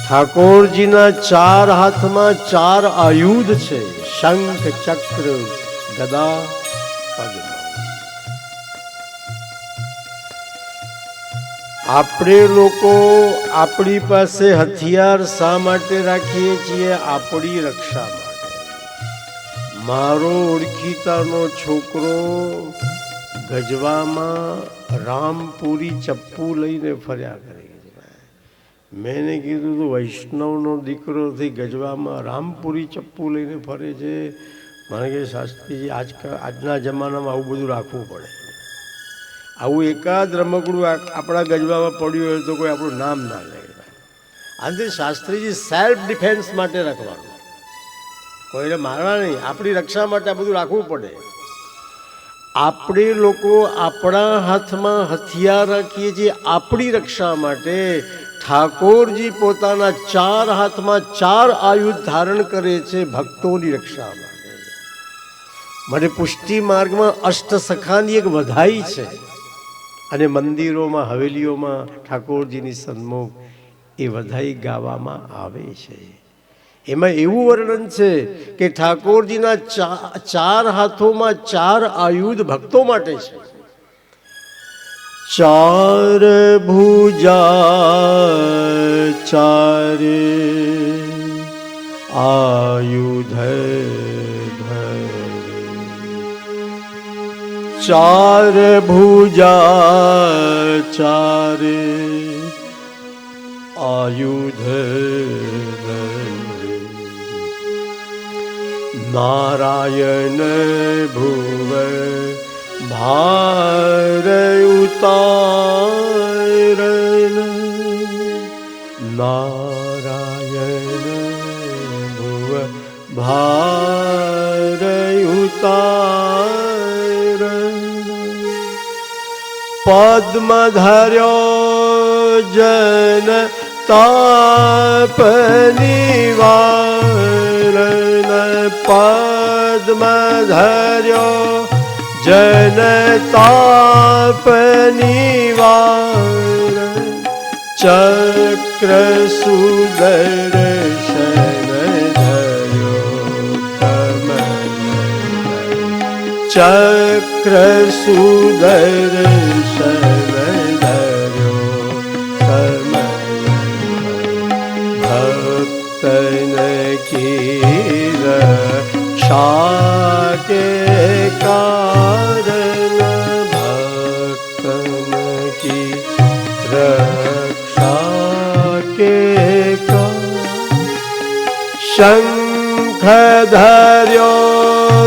ઠાકોરજીના 4 હાથમાં 4 આયુધ છે. શંખ, ચક્ર, ગદા, પદ્મ. આપણે લોકો આપણી પાસે હથિયાર શા માટે રાખીએ છીએ? આપણી રક્ષા માટે. મારો ઓળખીતાનો છોકરો ગજવામાં રામપુરી ચપ્પુ લઈને ફર્યા કરે. મેં કીધું તું વૈષ્ણવનો દીકરો થઈ ગજવામાં રામપુરી ચપ્પુ લઈને ફરે છે? મને કે શાસ્ત્રીજી આજના જમાનામાં આવું બધું રાખવું પડે. આવું એકાદ રમકડું આપણા ગજવામાં પડ્યું હોય તો કોઈ આપણું નામ ના લે. આથી શાસ્ત્રીજી સેલ્ફ ડિફેન્સ માટે રાખવાનું, કોઈને મારવા નહીં, આપણી રક્ષા માટે આ બધું રાખવું પડે. આપણે લોકો આપણા હાથમાં હથિયાર રાખીએ છીએ આપણી રક્ષા માટે. ઠાકોરજી પોતાના 4 હાથમાં 4 આયુધ ધારણ કરે છે ભક્તોની રક્ષા માટે. મને પુષ્ટિ માર્ગમાં અષ્ટસખાની એક વધાઈ છે, અને મંદિરોમાં, હવેલીઓમાં ઠાકોરજીની સન્મુખ એ વધાઈ ગાવામાં આવે છે. એમાં એવું વર્ણન છે કે ઠાકોરજીના 4 હાથોમાં 4 આયુધ ભક્તો માટે છે. 4 ભુજા 4 આયુધ ધરે. 4 ભુજા 4 આયુધ ધરે. નારાયણ ભુવ भार उतारण नारायण भुव भार उतारण पद्म धर्यो जन ताप निवारण पद्म धर्यो जन ताप निवारण चक्र सुदर्शन धर्यो कमल चक्र सुदर्शन धर्यो कमल भक्तन की रक्षा के कारण भक्तन की रक्षा के कारण शंख धर्यो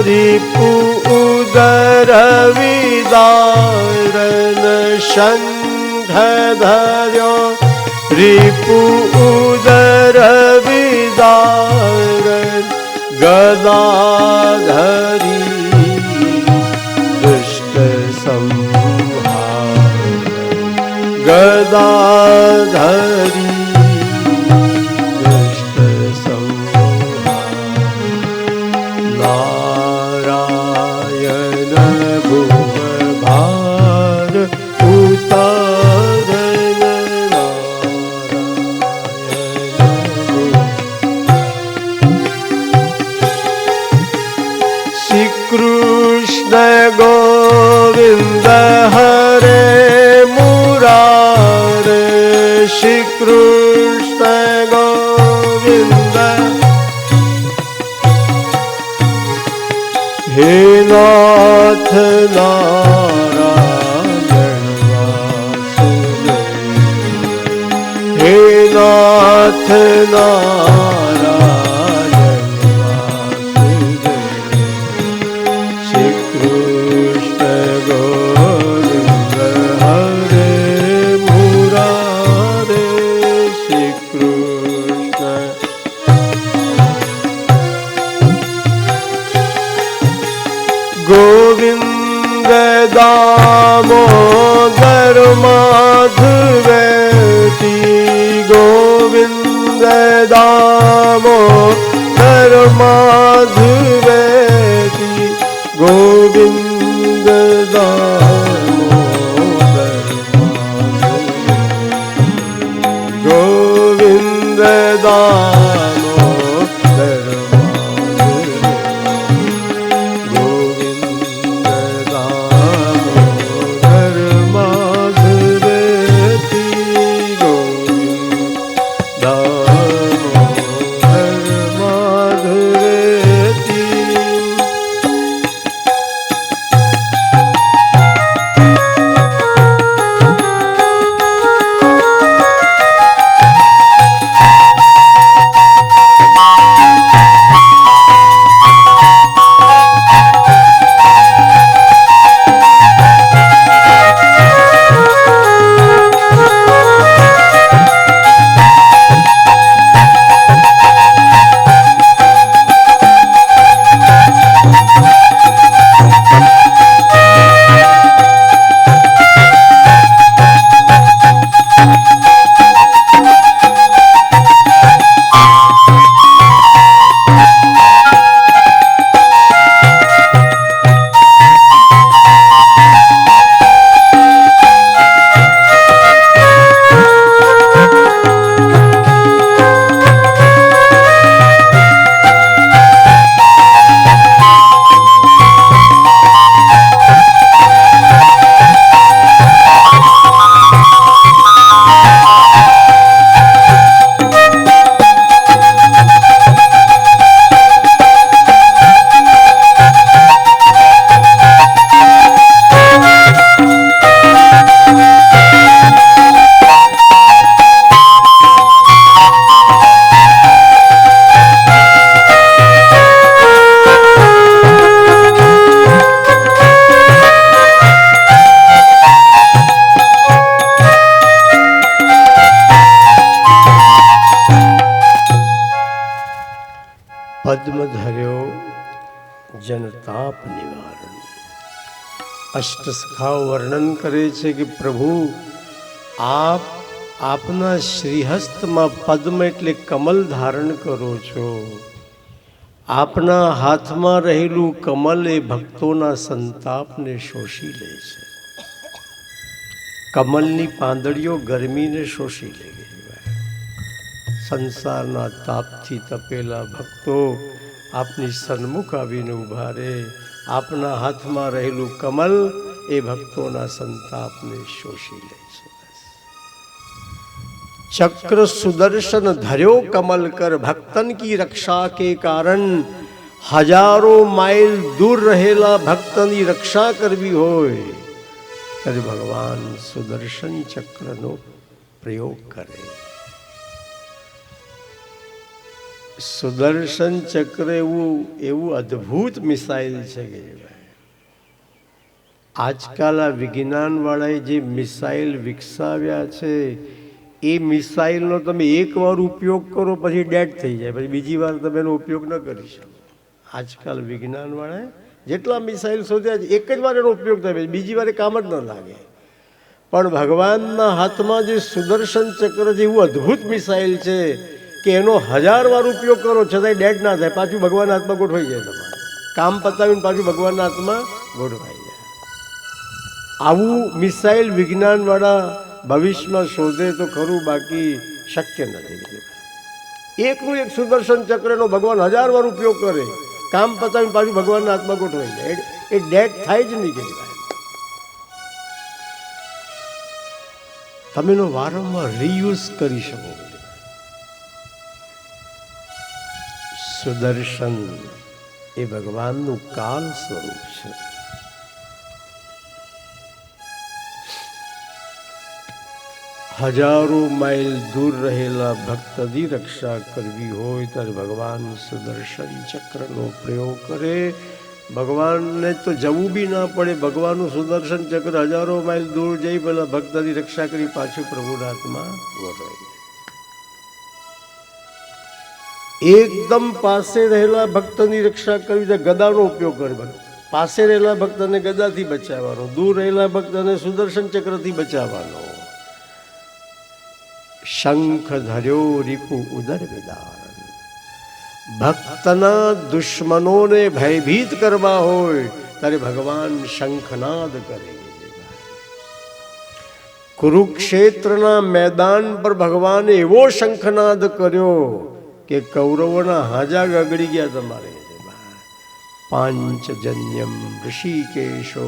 रिपु उदर विदारण शंख धर्यो रिपु उदर विदारण गदाधरी दुष्ट संहार गदाधरी दुष्ट संहार नारायण भुव भार उतारण श्री कृष्ण गोविंद हरे मुरारे श्री कृष्ण गोविंद हे नाथ नारायण वासुदेव हे नाथ नारायण श्री कृष्ण गोविंद हरे मुरारे श्री कृष्ण गोविंद दामोदर माधवेति गोविंद दामोदर माधवेति गोविंद दामोदर गोविंद दामोदर गोविंद दामोदर माधवेति गोविंद दामोदर माधवेति પદ્મ ધર્યો જનતાપ નિવારણ. અષ્ટસખાઓ વર્ણન કરે છે કે પ્રભુ આપના શ્રીહસ્તમાં પદ્મ એટલે કમલ ધારણ કરો છો. આપના હાથમાં રહેલું કમલ એ ભક્તોના સંતાપને શોષી લે છે. કમલની પાંદડીઓ ગરમીને શોષી લે. સંસારના તાપથી તપેલા ભક્તો આપની સન્મુખ આવીને ઉભા રહે. આપના હાથમાં રહેલું કમલ એ ભક્તોના સંતાપને શોષી લે છે. ચક્ર સુદર્શન ધર્યો કમલ કર ભક્તન કી રક્ષા કે કારણ. હજારો માઇલ દૂર રહેલા ભક્તની રક્ષા કરવી હોય ત્યારે ભગવાન સુદર્શન ચક્રનો પ્રયોગ કરે. સુદર્શન ચક્ર એવું અદ્ભુત મિસાઇલ છે કે આજકાલ આ વિજ્ઞાન વાળાએ જે મિસાઇલ વિકસાવ્યા છે એ મિસાઇલનો તમે એકવાર ઉપયોગ કરો પછી ડેડ થઈ જાય, પછી બીજી વાર તમે એનો ઉપયોગ ન કરી શકો. આજકાલ વિજ્ઞાન વાળાએ જેટલા મિસાઇલ શોધ્યા છે એક જ વાર એનો ઉપયોગ થાય, બીજી વાર કામ જ ન લાગે. પણ ભગવાનના હાથમાં જે સુદર્શન ચક્ર છે એવું અદ્ભુત મિસાઇલ છે કે એનો 1000 વાર ઉપયોગ કરો છતાંય ડેડ ના થાય, પાછું ભગવાનના હાથમાં ગોઠવાઈ જાય. તમારે કામ પતાવીને પાછું ભગવાનના હાથમાં ગોઠવાઈ જાય. આવું મિસાઇલ વિજ્ઞાનવાળા ભવિષ્યમાં શોધે તો ખરું, બાકી શક્ય નથી. એકનું એક સુદર્શન ચક્રનો ભગવાન 1000 વાર ઉપયોગ કરે, કામ પતાવીને પાછું ભગવાનના હાથમાં ગોઠવાઈ જાય. એ ડેડ થાય જ નહીં. કે તમે એનો વારંવાર રીયુઝ કરી શકો. સુદર્શન એ ભગવાનનું કાલ સ્વરૂપ છે. હજારો માઇલ દૂર રહેલા ભક્તની રક્ષા કરવી હોય ત્યારે ભગવાન સુદર્શન ચક્રનો પ્રયોગ કરે. ભગવાનને તો જવું બી ના પડે, ભગવાનનું સુદર્શન ચક્ર હજારો માઇલ દૂર જઈ પેલા ભક્તની રક્ષા કરી પાછું પ્રભુના હાથમાં ગોઠવાઈ. એકદમ પાસે રહેલા ભક્તની રક્ષા કરવી તો ગદાનો ઉપયોગ કરે. પાસે રહેલા ભક્તને ગદાથી બચાવવાનો, દૂર રહેલા ભક્તને સુદર્શન ચક્રથી બચાવવાનો. શંખ ધર્યો રીપુ ઉદર વિદારણ. ભક્તના દુશ્મનોને ભયભીત કરવા હોય ત્યારે ભગવાન શંખનાદ કરે. કુરુક્ષેત્રના મેદાન પર ભગવાને એવો શંખનાદ કર્યો કે કૌરવોના હાજા ગગડી ગયા. તમારે પાંચજન્યમ ઋષિકેશો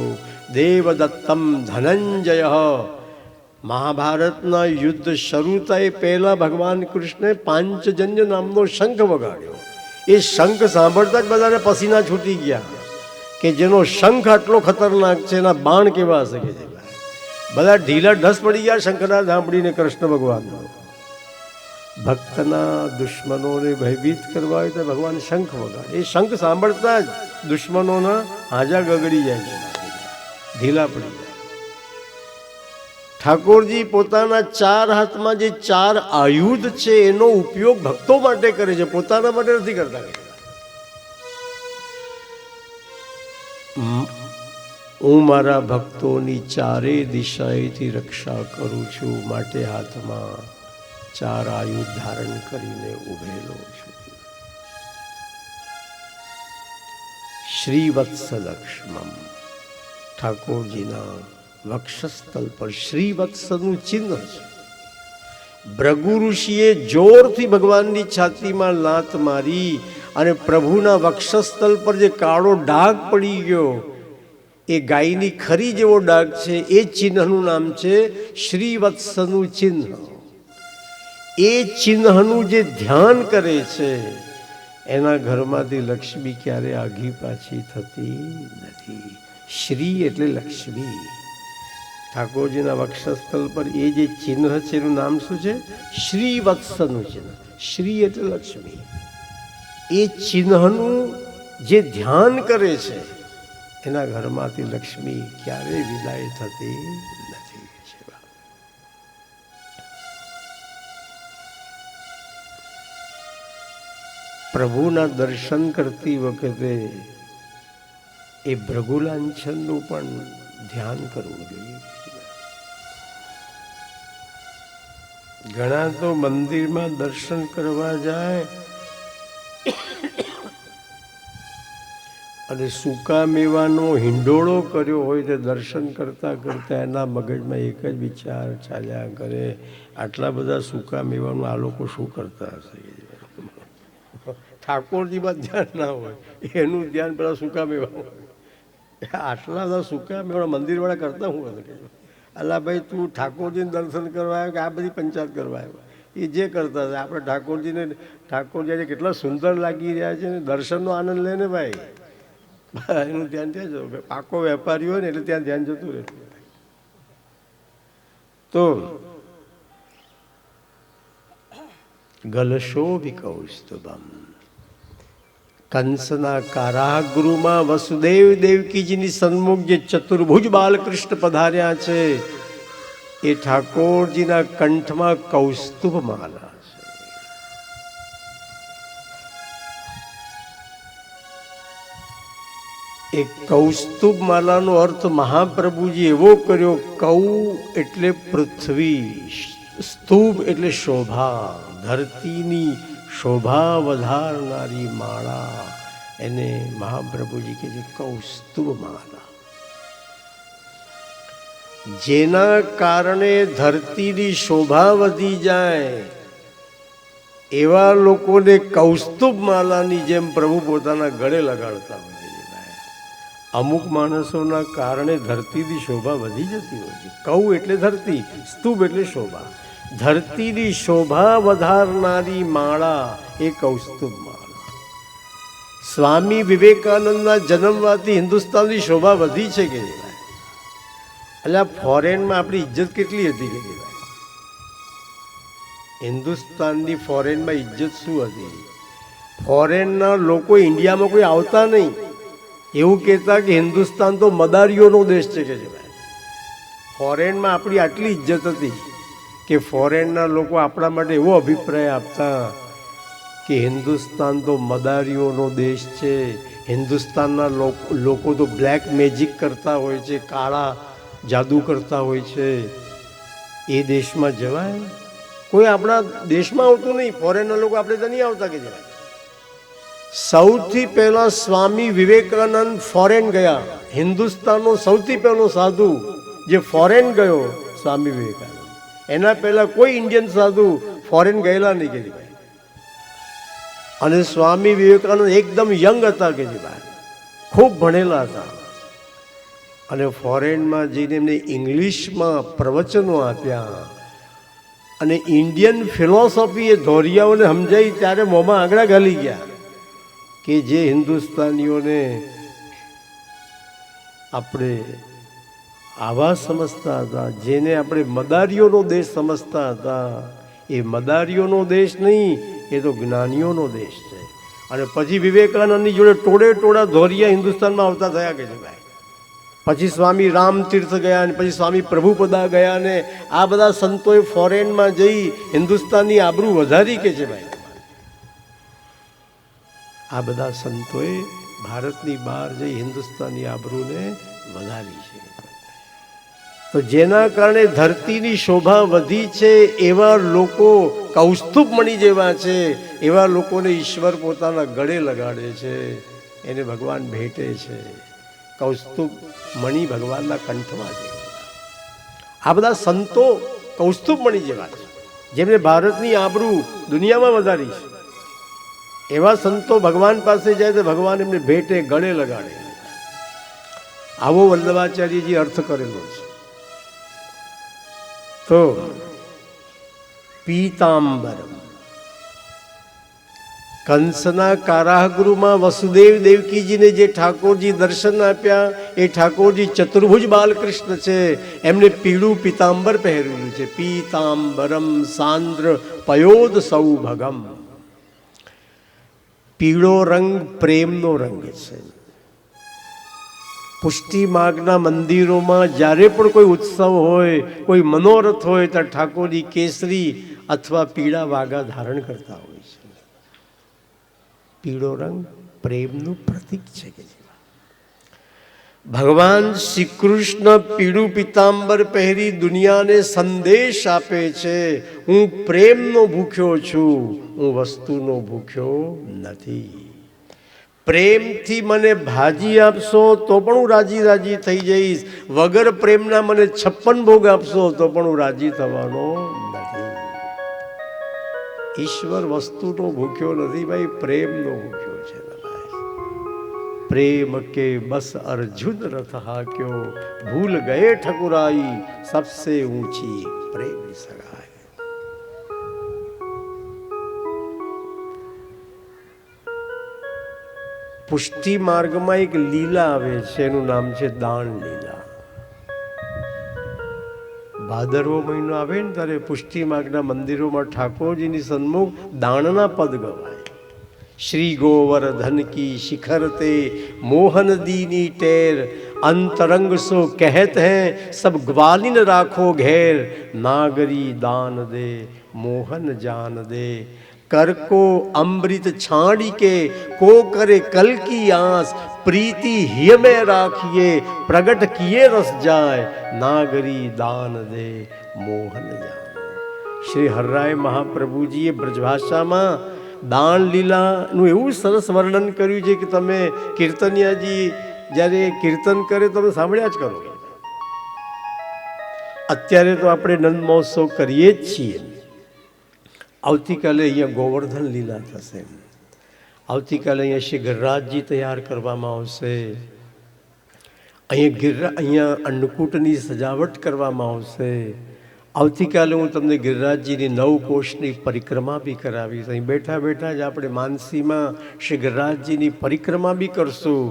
દેવદત્તમ ધનંજય. મહાભારતના યુદ્ધ શરૂ થાય પહેલા ભગવાન કૃષ્ણે પાંચજન્ય નામનો શંખ વગાડ્યો. એ શંખ સાંભળતા જ બધાને પસીના છૂટી ગયા કે જેનો શંખ આટલો ખતરનાક છે એના બાણ કેવા હશે. કે બધા ઢીલા ઢસ પડી ગયા શંખના સાંભળીને. કૃષ્ણ ભગવાનનો ભક્તના દુશ્મનોને ભયભીત કરવા હોય તો ભગવાન શંખ વગાડે. એ શંખ સાંભળતા જ દુશ્મનોના હાજા ગગડી જાય, ઢીલા પડી જાય. ઠાકોરજી પોતાના 4 હાથમાં જે 4 આયુધ છે એનો ઉપયોગ ભક્તો માટે કરે છે, પોતાના માટે નથી કરતા. હું મારા ભક્તોની 4 દિશાએથી રક્ષા કરું છું, માટે હાથમાં 4 આયુધ ધારણ કરીને ઉભેલો છું. શ્રીવત્સ લક્ષ્મમ. ઠાકોરજીના વક્ષસ્થલ પર શ્રીવત્સનું ચિહ્ન છે. ભૃગુ ઋષિએ જોરથી ભગવાનની છાતીમાં લાત મારી અને પ્રભુના વક્ષસ્થલ પર જે કાળો ડાઘ પડી ગયો, એ ગાયની ખરી જેવો ડાઘ છે, એ ચિહ્નનું નામ છે શ્રીવત્સનું ચિહ્ન. એ ચિહ્નનું જે ધ્યાન કરે છે એના ઘરમાંથી લક્ષ્મી ક્યારે આઘી પાછી થતી નથી. શ્રી એટલે લક્ષ્મી. ઠાકોરજીના વક્ષસ્થલ પર એ જે ચિહ્ન છે એનું નામ શું છે? શ્રીવત્સનું ચિહ્ન. શ્રી એટલે લક્ષ્મી. એ ચિહ્નનું જે ધ્યાન કરે છે એના ઘરમાંથી લક્ષ્મી ક્યારેય વિદાય થતી નથી. પ્રભુના દર્શન કરતી વખતે એ ભૃગુલાંછનનું પણ ધ્યાન કરવું જોઈએ. ઘણા તો મંદિરમાં દર્શન કરવા જાય અને સૂકા મેવાનો હિંડોળો કર્યો હોય તે દર્શન કરતા કરતા એના મગજમાં એક જ વિચાર ચાલ્યા કરે, આટલા બધા સૂકા મેવાનું આ લોકો શું કરતા હશે. ઠાકોરજીમાં ધ્યાન ના હોય, એનું ધ્યાન પેલા સૂકા મેવા. આટલા બધા સૂકા મેવાના મંદિરવાળા કરતા હું હતું. અલા ભાઈ, તું ઠાકોરજીને દર્શન કરવા આવ્યો કે આ બધી પંચાયત કરવા આવ્યો? એ જે કરતા હતા આપણે ઠાકોરજી કેટલા સુંદર લાગી રહ્યા છે ને, દર્શનનો આનંદ લે ને ભાઈ. એનું ધ્યાન ત્યાં જવું. પાકો વેપારી હોય ને એટલે ત્યાં ધ્યાન જતું રહે. તો ગલશોભિકૌસ્તુભમ, કંસના કારાગૃહમાં વસુદેવ દેવકીજીની સન્મુખ જે ચતુર્ભુજ બાલકૃષ્ણ પધાર્યા છે એ ઠાકોરજીના કંઠમાં કૌસ્તુભ માલા છે. એ કૌસ્તુભ માલાનો અર્થ મહાપ્રભુજી એવો કર્યો. કૌ એટલે પૃથ્વી, સ્તુભ એટલે શોભા, ધરતીની શોભા વધારનારી માળા, એને મહાપ્રભુજી કહે છે કૌસ્તુભ માલા. જેના કારણે ધરતીની શોભા વધી જાય એવા લોકોને કૌસ્તુભ માલાની જેમ પ્રભુ પોતાના ગળે લગાડતા હોય છે. અમુક માણસોના કારણે ધરતીની શોભા વધી જતી હોય છે. કૌ એટલે ધરતી, સ્તુભ એટલે શોભા. ધરતીની શોભા વધારનારી માળા એ કૌસ્તુભ માળા. સ્વામી વિવેકાનંદના જન્મવાથી હિન્દુસ્તાનની શોભા વધી છે કે ભાઈ? એટલે ફોરેનમાં આપણી ઇજ્જત કેટલી હતી કે ભાઈ? હિન્દુસ્તાનની ફોરેનમાં ઇજ્જત શું હતી? ફોરેનના લોકો ઇન્ડિયામાં કોઈ આવતા નહીં, એવું કહેતા કે હિન્દુસ્તાન તો મદારીઓનો દેશ છે કે ભાઈ. ફોરેનમાં આપણી આટલી ઇજ્જત હતી કે ફોરેનના લોકો આપણા માટે એવો અભિપ્રાય આપતા કે હિન્દુસ્તાન તો મદારીઓનો દેશ છે, હિન્દુસ્તાનના લોકો તો બ્લેક મેજિક કરતા હોય છે, કાળા જાદુ કરતા હોય છે. એ દેશમાં જવાય? કોઈ આપણા દેશમાં આવતું નહીં. ફોરેનના લોકો આપણે તો નહીં આવતા કે જવાય. સૌથી પહેલા સ્વામી વિવેકાનંદ ફોરેન ગયા. હિન્દુસ્તાનનો સૌથી પહેલો સાધુ જે ફોરેન ગયો સ્વામી વિવેકાનંદ. એના પહેલા કોઈ ઇન્ડિયન સાધુ ફોરેન ગયેલા નહીં કે ભાઈ. અને સ્વામી વિવેકાનંદ એકદમ યંગ હતા કે ભાઈ, ખૂબ ભણેલા હતા. અને ફોરેનમાં જઈને એમને ઇંગ્લિશમાં પ્રવચનો આપ્યા અને ઇન્ડિયન ફિલોસોફી એ ધોરિયાઓને સમજાઈ ત્યારે મોંમાં આંગળા ઘાલી ગયા કે જે હિન્દુસ્તાનીઓને આપણે આવા સમજતા હતા, જેને આપણે મદારીઓનો દેશ સમજતા હતા, એ મદારીઓનો દેશ નહીં, એ તો જ્ઞાનીઓનો દેશ છે. અને પછી વિવેકાનંદની જોડે ટોળે ટોળા ધોરિયા હિન્દુસ્તાનમાં આવતા થયા કે છે ભાઈ. પછી સ્વામી રામતીર્થ ગયા અને પછી સ્વામી પ્રભુપદા ગયા ને આ બધા સંતોએ ફોરેનમાં જઈ હિન્દુસ્તાનની આબરૂ વધારી કે છે ભાઈ. આ બધા સંતોએ ભારતની બહાર જઈ હિન્દુસ્તાનની આબરૂને વધારી છે. તો જેના કારણે ધરતીની શોભા વધી છે એવા લોકો કૌસ્તુભ મણિ જેવા છે, એવા લોકોને ઈશ્વર પોતાના ગળે લગાડે છે, એને ભગવાન ભેટે છે. કૌસ્તુભ મણિ ભગવાનના કંઠમાં છે. આ બધા સંતો કૌસ્તુભ મણિ જેવા છે, જેમને ભારતની આબરૂ દુનિયામાં વધારી છે. એવા સંતો ભગવાન પાસે જાય તો ભગવાન એમને ભેટે, ગળે લગાડે. આવો વલ્લભાચાર્યજી અર્થ કરેલો છે. તો પીતાંબરમ, કંસના કારાગૃહમાં વસુદેવ દેવકીજીને જે ઠાકોરજી દર્શન આપ્યા એ ઠાકોરજી ચતુર્ભુજ બાલકૃષ્ણ છે. એમને પીળું પીતાંબર પહેરેલું છે. પીતાંબરમ સાંદ્ર પયોદ સૌભગમ. પીળો રંગ પ્રેમનો રંગ છે. પુષ્ટિ માર્ગના મંદિરોમાં જ્યારે પણ કોઈ ઉત્સવ હોય, કોઈ મનોરથ હોય, ત્યારે ઠાકોરજી કેસરી અથવા પીળા વાઘા ધારણ કરતા હોય છે. પીળો રંગ પ્રેમનું પ્રતીક છે કે ભગવાન શ્રી કૃષ્ણ પીળું પિતાંબર પહેરી દુનિયાને સંદેશ આપે છે, હું પ્રેમનો ભૂખ્યો છું, હું વસ્તુનો ભૂખ્યો નથી. પ્રેમથી મને ભાજી આપશો તો પણ હું રાજી રાજી થઈ જઈશ, વગર પ્રેમના મને 56 ભોગ આપશો તો પણ હું રાજી થવાનો નથી. ઈશ્વર વસ્તુનો ભૂખ્યો નથી ભાઈ, પ્રેમનો ભૂખ્યો છે. प्रेम के बस अर्जुन रथ हाक्यो, भूल गए ठकुराई सबसे ऊंची प्रेम सगाई. પુષ્ટિ માર્ગમાં એક લીલા આવે છે, એનું નામ છે દાન લીલા. ભાદરવો મહિનો આવે ને ત્યારે પુષ્ટિ માર્ગના મંદિરોમાં ઠાકોરજીની સન્મુખ દાનના પદ ગવાય. श्री गोवर्धन की शिखर ते मोहन दीनी टेर, अंतरंग सो कहत हैं सब ग्वालिन राखो घेर, नागरी दान दे मोहन जान दे, कर को अमृत छाड़ी के को करे कल की आस, प्रीति हिय में राखिए प्रगट किए रस जाए, नागरी दान दे मोहन जान. श्री हरराय महाप्रभुजीए ब्रजभाषाમાં દાન લીલાનું એવું સરસ વર્ણન કર્યું છે કે તમે કીર્તનિયાજી જ્યારે કીર્તન કરે તમે સાંભળ્યા જ કરો. અત્યારે તો આપણે નંદ મહોત્સવ કરીએ જ છીએ. આવતીકાલે અહીંયા ગોવર્ધન લીલા થશે. આવતીકાલે અહીંયા શ્રી ગિરિરાજજી તૈયાર કરવામાં આવશે. અહીંયા અન્નકૂટની સજાવટ કરવામાં આવશે. આવતીકાલે હું તમને ગિરિરાજજીની 9 કોષની પરિક્રમા બી કરાવીશ. અહીં બેઠા બેઠા જ આપણે માનસીમાં શ્રી ગિરિરાજજીની પરિક્રમા બી કરશું.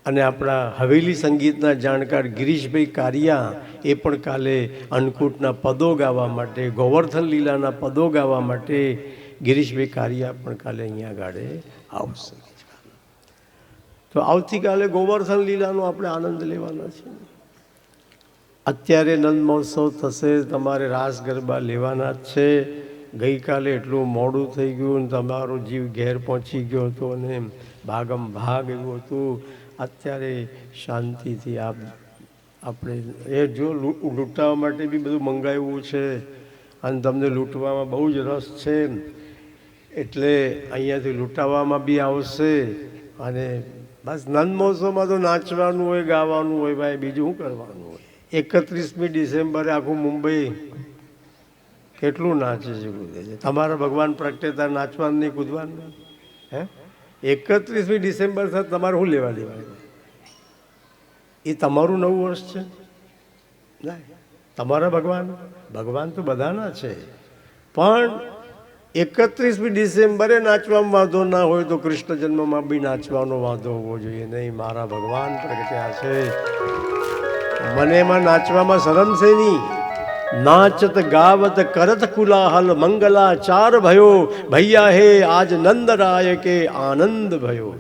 અને આપણા હવેલી સંગીતના જાણકાર ગિરીશભાઈ કારિયા એ પણ કાલે અન્નકૂટના પદો ગાવા માટે, ગોવર્ધન લીલાના પદો ગાવા માટે ગિરીશભાઈ કારિયા પણ કાલે અહીંયા ગાડે આવશે. તો આવતીકાલે ગોવર્ધન લીલાનો આપણે આનંદ લેવાના છે. અત્યારે નંદ મહોત્સવ થશે, તમારે રાસ ગરબા લેવાના જ છે. ગઈકાલે એટલું મોડું થઈ ગયું ને તમારો જીવ ઘેર પહોંચી ગયો હતો અને ભાગમ ભાગ એવું હતું. અત્યારે શાંતિથી આપણે એ જો લૂંટાવા માટે બી બધું મંગાવ્યું છે અને તમને લૂંટવામાં બહુ જ રસ છે, એટલે અહીંયાથી લૂંટાવામાં બી આવશે. અને બસ નંદ મહોત્સવમાં તો નાચવાનું હોય, ગાવાનું હોય ભાઈ, બીજું શું કરવાનું હોય. 31મી ડિસેમ્બરે આખું મુંબઈ કેટલું નાચે છે, કૂદે છે. તમારા ભગવાન પ્રગટેતા નાચવાનું નહીં, કૂદવાનું નહીં. હે 31મી ડિસેમ્બર સાથે તમારે શું લેવા દેવા? એ તમારું નવું વર્ષ છે ના? તમારા ભગવાન તો બધાના છે, પણ 31મી ડિસેમ્બરે નાચવામાં વાંધો ના હોય તો કૃષ્ણ જન્મમાં બી નાચવાનો વાંધો હોવો જોઈએ નહીં. મારા ભગવાન પ્રગટ્યા છે, મને એમાં નાચવામાં શરમ છે નહીં. નાચત ગાવત કરત કુલાહલ મંગલાચાર ભયો, ભૈયા હે આજ નંદરાય કે આનંદ ભયો.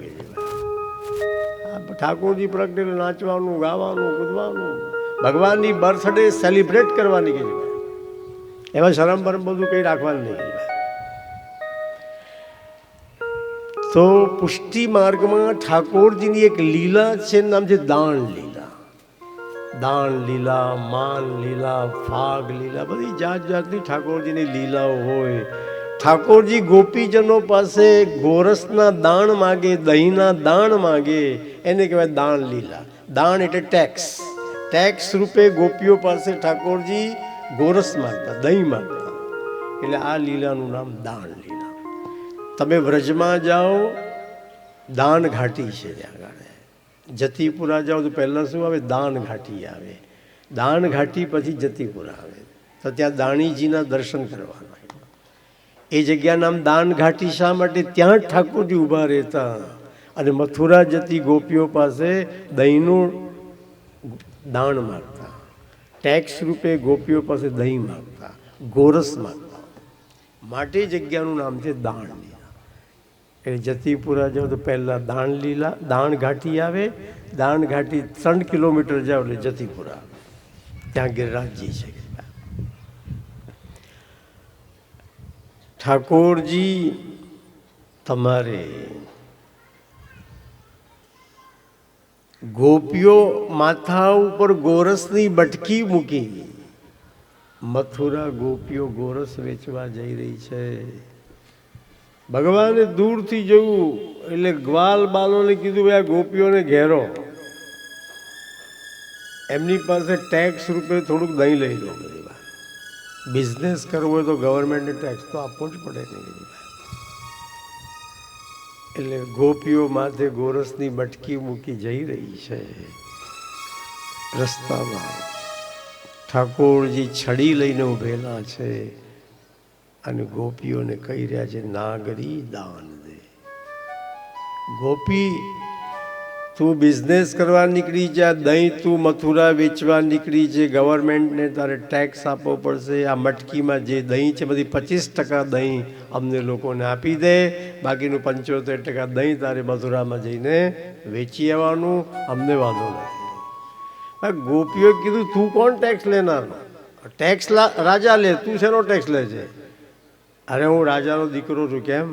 ઠાકોરજી પ્રગટે નાચવાનું, ગાવાનું, કૂદવાનું, ભગવાનની બર્થડે સેલિબ્રેટ કરવાની કે એમાં શરમ પરમ બધું કંઈ રાખવાનું નહીં. તો પુષ્ટિ માર્ગમાં ઠાકોરજીની એક લીલા છે, નામ છે દાન લીલા. દાન લીલા, માન લીલા, ફાગ લીલા, બધી જાત જાતની ઠાકોરજીની લીલાઓ હોય. ઠાકોરજી ગોપીજનો પાસે ગોરસના દાણ માગે, દહીંના દાણ માગે, એને કહેવાય દાન લીલા. દાણ એટલે ટેક્સ. ટેક્સ રૂપે ગોપીઓ પાસે ઠાકોરજી ગોરસ માગતા, દહીં માગતા, એટલે આ લીલાનું નામ દાન લીલા. તમે વ્રજમાં જાઓ, દાન ઘાટી છે ત્યાં આગળ. જતીપુરા જાઓ તો પહેલાં શું આવે? દાન ઘાટી આવે. દાન ઘાટી પછી જતીપુરા આવે, તો ત્યાં દાણીજીના દર્શન કરવાના. એ જગ્યા નામ દાન ઘાટી શા માટે? ત્યાં જ ઠાકોરજી ઊભા રહેતા અને મથુરા જતી ગોપીઓ પાસે દહીંનું દાણ માગતા, ટેક્સ રૂપે ગોપીઓ પાસે દહીં માગતા, ગોરસ માગતા. માટે જગ્યાનું નામ છે દાણ લીલા. એટલે જતીપુરા જાઓ તો પહેલાં દાણ લીલા, દાણ ઘાટી આવે. દાણ ઘાટી 3 કિલોમીટર જાઓ એટલે જતીપુરા આવે, ત્યાં ગિરિરાજજી છે. ઠાકોરજી તમારે ગોપીઓ માથા ઉપર ગોરસની બટકી મૂકી, મથુરા ગોપીઓ ગોરસ વેચવા જઈ રહી છે. ભગવાને દૂરથી જોયું એટલે ગ્વાલ બાલોને કીધું ભાઈ આ ગોપીઓને ઘેરો, એમની પાસે ટેક્સ રૂપે થોડુંક દહીં લઈ લો. બિઝનેસ કરવો હોય તો ગવર્મેન્ટને ટેક્સ તો આપવો જ પડે ને. એટલે ગોપીઓ માથે ગોરસની બટકી મૂકી જઈ રહી છે. રસ્તામાં ઠાકોરજી છડી લઈને ઊભેલા છે અને ગોપીઓને કહી રહ્યા છે નાગરી દાન દે. ગોપી તું બિઝનેસ કરવા નીકળી છે, દહીં તું મથુરા વેચવા નીકળી છે, ગવર્મેન્ટને તારે ટેક્સ આપવો પડશે. આ મટકીમાં જે દહીં છે બધી 25% દહીં અમને લોકોને આપી દે, બાકીનું 75% દહીં તારે મથુરામાં જઈને વેચી આવવાનું, અમને વાંધો નથી. ગોપીઓએ કીધું તું કોણ ટેક્સ લેનાર? ટેક્સ રાજા લે, તું શેનો ટેક્સ લે છે? અરે હું રાજાનો દીકરો છું. કેમ?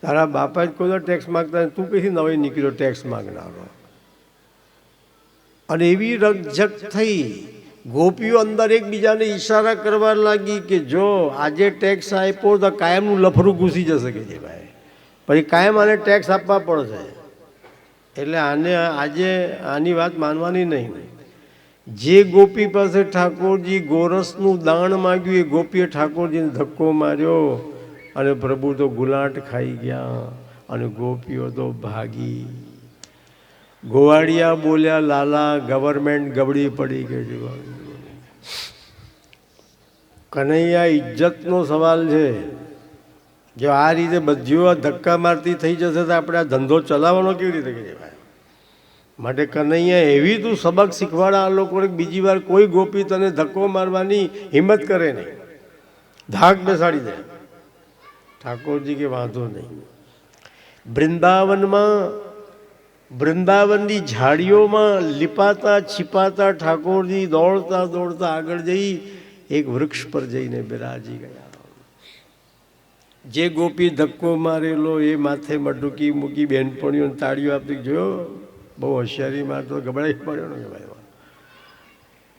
તારા બાપા જ કોઈ ટેક્સ માગતા, તું કઈથી નવી નીકળ્યો ટેક્સ માગનારો? અને એવી રકઝક થઈ, ગોપીઓ અંદર એકબીજાને ઈશારા કરવા લાગી કે જો આજે ટેક્સ આપ્યો તો કાયમનું લફરું ઘૂસી જશે કે જે ભાઈ, પછી કાયમ આને ટેક્સ આપવા પડશે. એટલે આને આજે આની વાત માનવાની નહીં. જે ગોપી પાસે ઠાકોરજી ગોરસનું દાણ માગ્યું એ ગોપીએ ઠાકોરજીને ધક્કો માર્યો અને પ્રભુ તો ગુલાટ ખાઈ ગયા અને ગોપીઓ તો ભાગી. ગોવાળિયા બોલ્યા લાલા ગવર્મેન્ટ ગબડી પડી ગઈ. કનૈયા ઇજ્જતનો સવાલ છે. જો આ રીતે બધીઓ ધક્કા મારતી થઈ જશે તો આપણે આ ધંધો ચલાવવાનો કેવી રીતે કરીએ ભાઈ? માટે કનૈયા એવી તું સબક શીખવાડા આ લોકોને, બીજી વાર કોઈ ગોપી તને ધક્કો મારવાની હિંમત કરે નહીં, ધાક બેસાડી દે. ઠાકોરજી કે વાંધો નહીં. વૃંદાવનની ઝાડીઓમાં લીપાતા छिपाता ઠાકોરજી દોડતા દોડતા આગળ જઈ એક વૃક્ષ પર જઈને બિરાજી ગયા. જે ગોપી ધક્કો મારેલો એ માથે મટુકી મૂકી બેનપણીઓને તાળીઓ આપી. જોયો બહુ હોશિયારી મારતો, ગભરાઈ પડ્યો ને ભાઈ.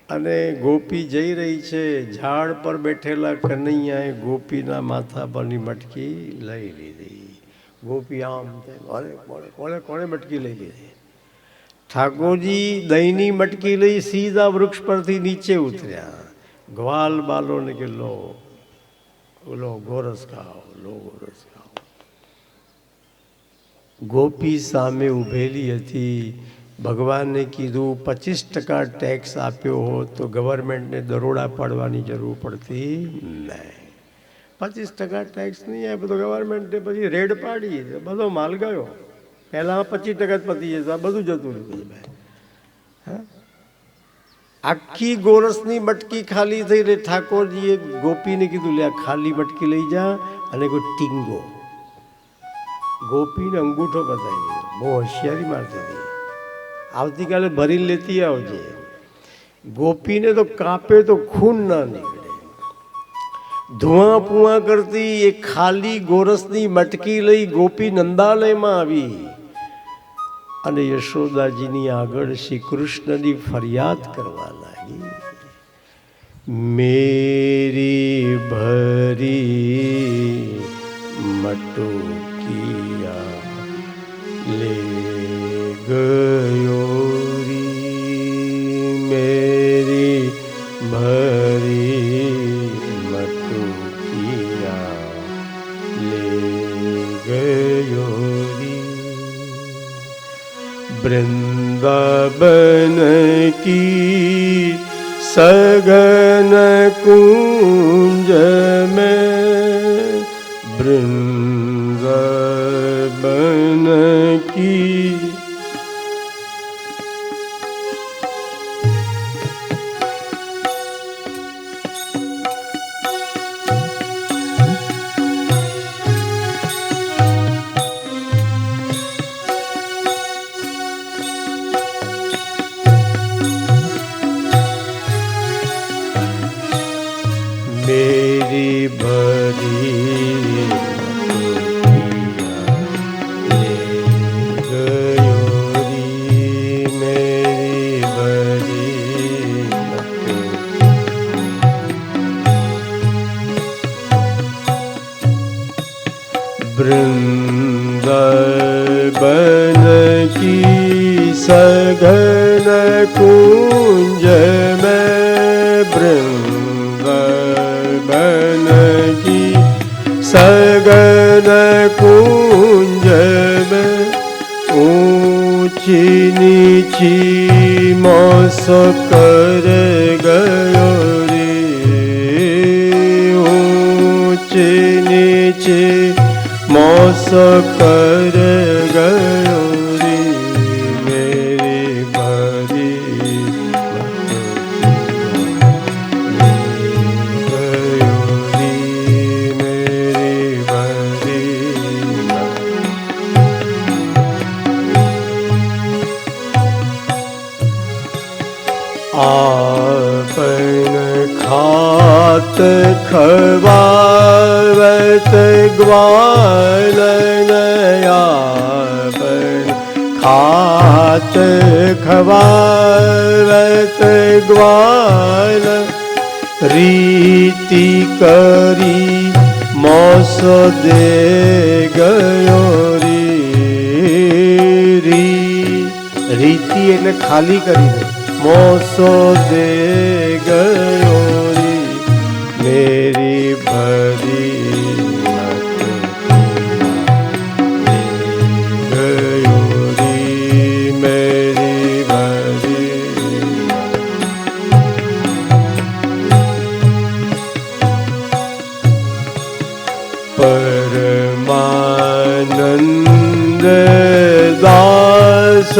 અને ગોપી જઈ રહી છે, ઝાડ પર બેઠેલા કનૈયાએ ગોપીના માથા પરની મટકી લઈ લીધી. ગોપી આમ કોણે કોણે મટકી લઈ લીધી? ઠાકોરજી દહીંની મટકી લઈ સીધા વૃક્ષ પરથી નીચે ઉતર્યા. ગ્વાલ બાલોને કે લો લો ગોરસ ખાઓ, લો ગોરસ ખાઓ. ગોપી સામે ઊભેલી હતી. ભગવાને કીધું 25% ટેક્સ આપ્યો હોત તો ગવર્મેન્ટને દરોડા પાડવાની જરૂર પડતી નહીં. 25% ટેક્સ નહીં આપ્યો તો ગવર્મેન્ટે પછી રેડ પાડી, બધો માલ ગયો. પહેલાં 25% જ પતી જતા, બધું જતું રહ્યું. હા, આખી ગોરસની મટકી ખાલી થઈ રહી. ઠાકોરજીએ ગોપીને કીધું લે ખાલી મટકી લઈ જા અને કોઈ ટીંગો. ગોપીને અંગૂઠો બતાવી દીધો. બહુ હોશિયારી મારતી હતી. આવતીકાલે ભરીને લેતી આવજે. ગોપીને તો કાપે તો ખૂન ના નીકળે. ધુઆ પુઆ કરતી એ ખાલી ગોરસની મટકી લઈ ગોપી નંદાલયમાં આવી અને યશોદાજીની આગળ શ્રી કૃષ્ણની ફરિયાદ કરવા લાગી. મેરી ભરી મટુકિયા લે ગયો રી, મેરી ભરી મટુકિયા લે ગયો રી. वृंदावन की सघन कुंज में, वृंदावन की मेरी भरी वृंदावन की सघन कुंज में, वृंदावन की सघन कुंज में, ऊंची नीची मौस कर गयो रे, ऊंची नीची मौस कर गयो रे, मेरी भरी गयो रे, मेरी भरी आपन खात खवावत ग्वालन, आपन खात खवावत ग्वालन, रीति करी मौस दे गयो रे, रीति એટલે ખાલી કરીને मौसो दे गयो रे, मेरी भरी मत गयो रे, मेरी भरी परमानंद दास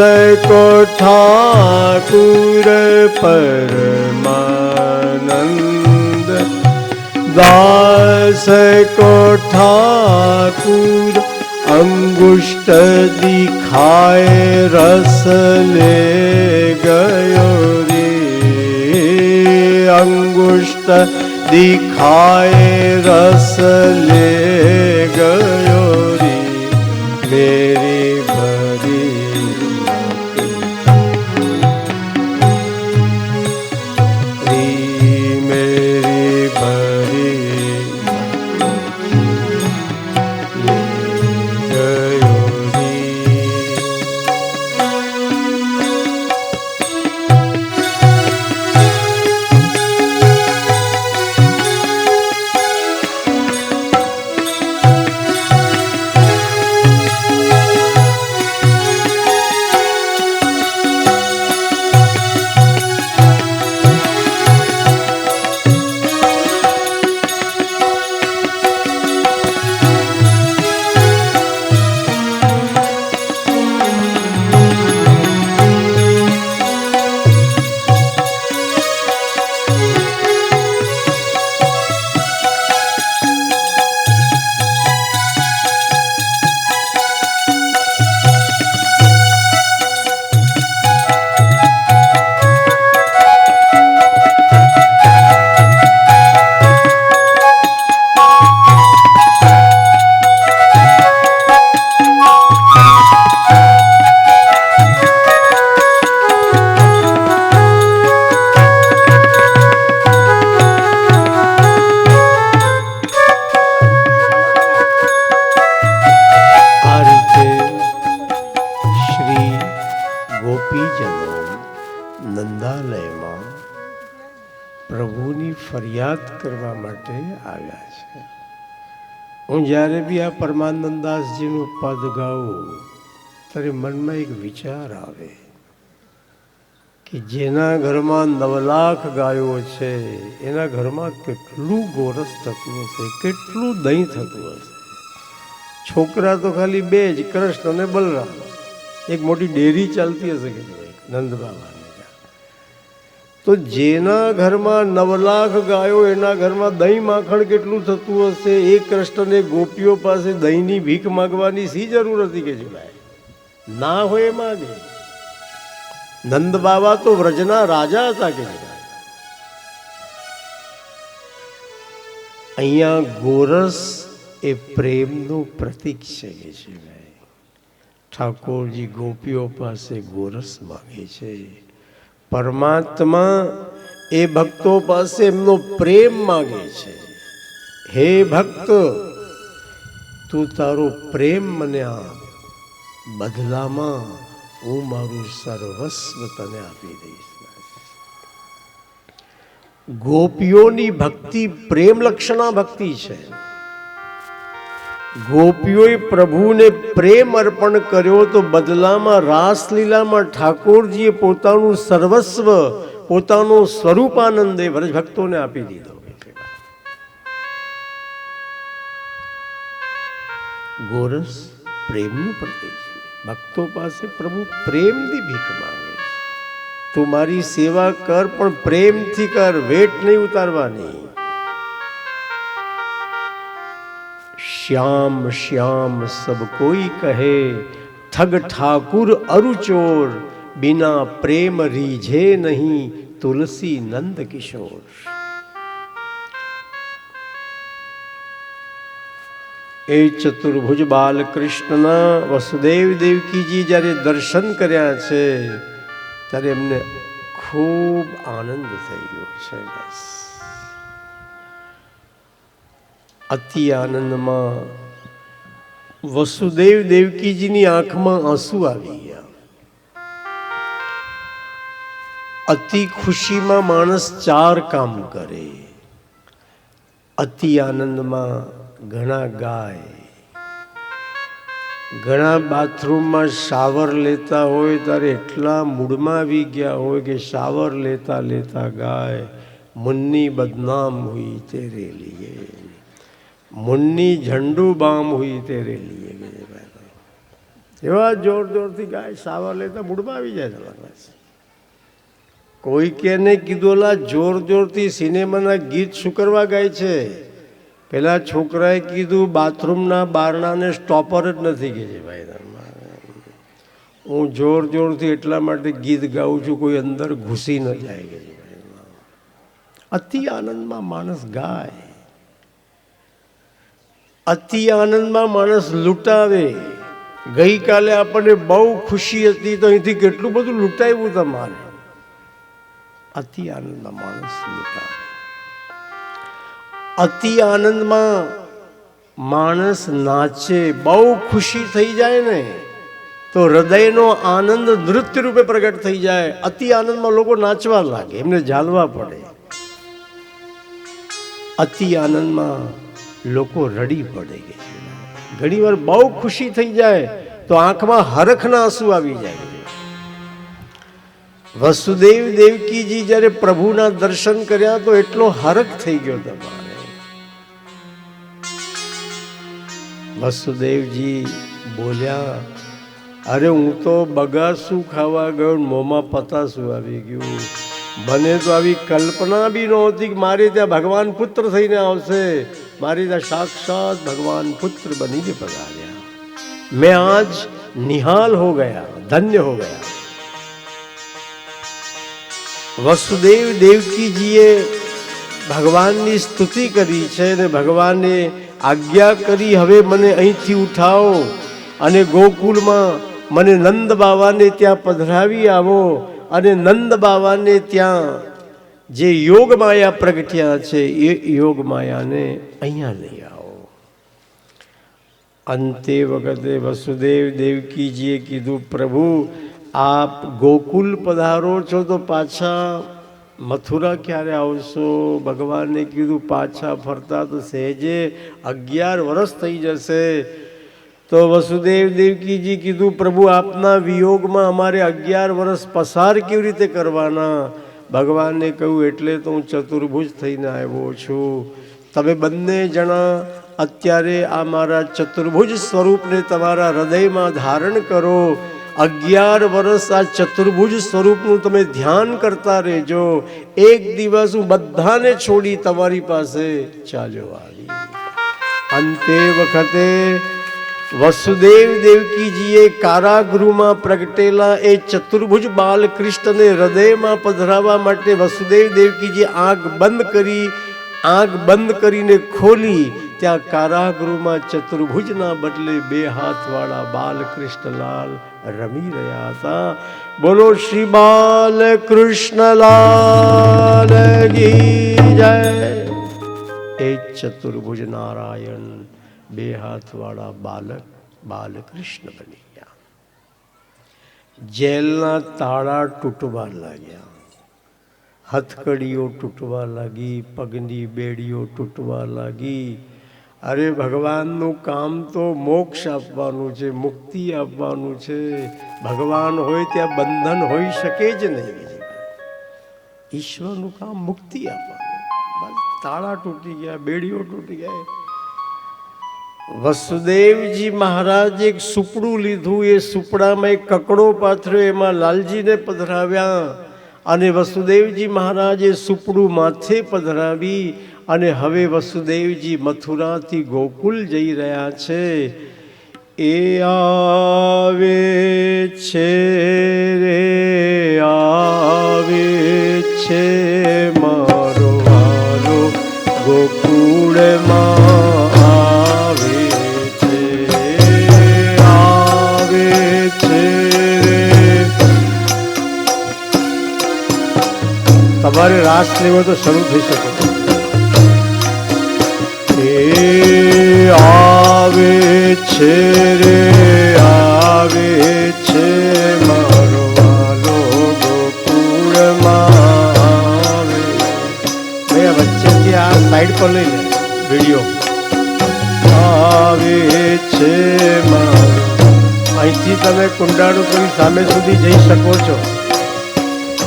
को ठाकुर, परमानंद दास को ठाकुर, अंगुष्ठ दिखाए रस ले गयो रे, अंगुष्ठ दिखाए रस ले गयो रे, मेरी भरी ફરિયાદ કરવા માટે આવ્યા છે. હું જ્યારે બી આ પરમાનંદાસજીનું પદ ગાઉં ત્યારે મનમાં એક વિચાર આવે કે જેના ઘરમાં 9 લાખ ગાયો છે એના ઘરમાં કેટલું ગોરસ થતું હશે, કેટલું દહીં થતું હશે. છોકરા તો ખાલી 2 જ, કૃષ્ણ અને બલરામ. એક મોટી ડેરી ચાલતી હશે કે નંદ બાબાની. તો જેના ઘરમાં 9 લાખ ગાયો એના ઘરમાં દહીં માખણ કેટલું થતું હશે. એ કૃષ્ણને ગોપીઓ પાસે દહીંની ભીખ માગવાની શી જરૂર હતી કે જોડાય? ના હોય એ માગે. નંદ બાબા તો વ્રજના રાજા હતા કે જોડાય. અહીંયા ગોરસ એ પ્રેમનું પ્રતીક છે કે છે. ઠાકોરજી ગોપીઓ પાસે ગોરસ માગે છે. પરમાત્મા એ ભક્તો પાસે એમનો પ્રેમ માગે છે. હે ભક્ત, તું તારો પ્રેમ મને આપ, બદલામાં હું મારું સર્વસ્વ તને આપી દઈશ. ગોપીઓની ભક્તિ પ્રેમ લક્ષણા ભક્તિ છે. ગોપીઓએ પ્રભુને પ્રેમ અર્પણ કર્યો તો બદલામાં રાસલીલામાં ઠાકોરજીએ પોતાનું સર્વસ્વ, પોતાનો સ્વરૂપાનંદ એ વ્રજ ભક્તોને આપી દીધો. ગોરસ પ્રેમનું પ્રતીક છે. ભક્તો પાસે પ્રભુ પ્રેમથી ભીખ માંગે છે. તું મારી સેવા કર પણ પ્રેમથી કર, વેટ નહીં ઉતારવાની. શ્યામ શ્યામ સબ કોઈ કહે, ઠગ ઠાકુર અરુચોર, બિના પ્રેમ રીઝે નહીં તુલસી નંદ કિશોર. એ ચતુર્ભુજ બાલકૃષ્ણના વસુદેવ દેવકીજી જ્યારે દર્શન કર્યા છે ત્યારે એમને ખૂબ આનંદ થઈ ગયો છે. બસ અતિ આનંદમાં વસુદેવ દેવકીજીની આંખમાં આંસુ આવી ગયા. અતિ ખુશીમાં માણસ 4 કામ કરે. અતિ આનંદમાં ઘણા ગાય, ઘણા બાથરૂમમાં શાવર લેતા હોય ત્યારે એટલા મૂડમાં આવી ગયા હોય કે શાવર લેતા લેતા ગાય, મુન્ની બદનામ હુઈ તેરે લીએ, મુન્ની ઝંડુ બામ હુઈ તેરે લીએ. એવા જોર જોરથી ગાય શાવર લેતા મૂડમાં આવી જાય તમારી પાસે. કોઈ કેને કીધું ઓલા જોર જોરથી સિનેમાના ગીત શું કરવા ગાય છે? પેલા છોકરાએ કીધું બાથરૂમના બારણાને સ્ટોપર જ નથી કે છે. ભાઈ હું જોર જોરથી એટલા માટે ગીત ગાઉં છું કોઈ અંદર ઘૂસી ન જાય કે. અતિ આનંદમાં માણસ ગાય, અતિ આનંદમાં માણસ લૂંટાવે. ગઈકાલે આપણને બહુ ખુશી હતી તો અહીંથી કેટલું બધું લૂંટાવ્યું તમારે. અતિ આનંદમાં માણસ લૂંટાવે. અતિ આનંદમાં માણસ નાચે. બહુ ખુશી થઈ જાય ને તો હૃદયનો આનંદ નૃત્ય રૂપે પ્રગટ થઈ જાય. અતિ આનંદમાં લોકો નાચવા લાગે, એમને ઝાલવા પડે. અતિ આનંદમાં લોકો રડી પડે. ઘણી વાર બહુ ખુશી થઈ જાય તો આંખમાં હરખના આંસુ આવી જાય. વસુદેવ દેવકીજી જ્યારે પ્રભુના દર્શન કર્યા તો એટલો હરખ થઈ ગયો તમારે. વસુદેવજી બોલ્યા, અરે હું તો બગાસું ખાવા ગયો, મોંમાં પતાસું આવી ગયું. મને તો આવી કલ્પના બી નહોતી કે મારે ત્યાં ભગવાન પુત્ર થઈને આવશે. મારી ત્યાં સાક્ષાત ભગવાન પુત્ર બનીને પધાર્યા. મેં આજ નિહાલ હો ગયા, ધન્ય હો ગયા. વસુદેવ દેવકીજીએ ભગવાનની સ્તુતિ કરી છે અને ભગવાને આજ્ઞા કરી હવે મને અહીંથી ઉઠાવો અને ગોકુળમાં મને નંદ બાવાને ત્યાં પધરાવી આવો અને નંદ બાવાને ત્યાં જે યોગ માયા પ્રગટ્યા છે એ યોગ માયાને અહીંયા લઈ આવો. અંતે વખતે વસુદેવ દેવકીજીએ કીધું, પ્રભુ આપ ગોકુલ પધારો છો તો પાછા મથુરા ક્યારે આવશો? ભગવાને કીધું પાછા ફરતા તો સહેજે 11 વર્ષ થઈ જશે. તો વસુદેવ દેવકીજી કીધું, પ્રભુ આપના વિયોગમાં અમારે 11 વર્ષ પસાર કેવી રીતે કરવાના? ભગવાને કહ્યું, એટલે તો હું ચતુર્ભુજ થઈને આવ્યો છું. તમે બંને જણા અત્યારે આ મારા ચતુર્ભુજ સ્વરૂપને તમારા હૃદયમાં ધારણ કરો. 11 વર્ષ આ ચતુર્ભુજ સ્વરૂપનું તમે ધ્યાન કરતા રહેજો. એક દિવસ હું બધાને છોડી તમારી પાસે ચાલ્યો આવી. અંતે વખતે વસુદેવ દેવકીજીએ કારાગૃહમાં પ્રગટેલા એ ચતુર્ભુજ બાલકૃષ્ણને હૃદયમાં પધરાવવા માટે વસુદેવ દેવકીજી આંખ બંધ કરીને ખોલી. ત્યાં કારાગૃહમાં ચતુર્ભુજના બદલે 2 હાથવાળા બાલકૃષ્ણલાલ રમી રહ્યા હતા. બોલો શ્રી બાલકૃષ્ણલાલ કી જય. એ ચતુર્ભુજ નારાયણ બે હાથવાળા બાલક બાલકૃષ્ણ બની ગયા. જેલના તાળા તૂટવા લાગ્યા, હથકડીઓ તૂટવા લાગી, પગની બેડીઓ તૂટવા લાગી. અરે ભગવાનનું કામ તો મોક્ષ આપવાનું છે, મુક્તિ આપવાનું છે. ભગવાન હોય ત્યાં બંધન હોઈ શકે જ નહીં. ઈશ્વરનું કામ મુક્તિ આપવાનું. તાળા તૂટી ગયા, બેડીઓ તૂટી ગયા. વસુદેવજી મહારાજ એક સુપડું લીધું, એ સુપડામાં એક કકડો પાથર્યો, એમાં લાલજીને પધરાવ્યા અને વસુદેવજી મહારાજે સુપડું માથે પધરાવી અને હવે વસુદેવજી મથુરાથી ગોકુલ જઈ રહ્યા છે. એ આવે છે રે આવે છે મારો વાલો ગોકુળમાં આવે છે તમારે રાસ લેવો તો શરૂ થઈ શકે. આવે છે રે આવે છે મારો વાલો ગોકુળમાં આવે. મેં વચ્ચેથી આ સાઈડ પર લઈ લે વિડીયો. આવે છે મારો, અહીંથી તમે કુંડાળું કરી સામે સુધી જઈ શકો છો.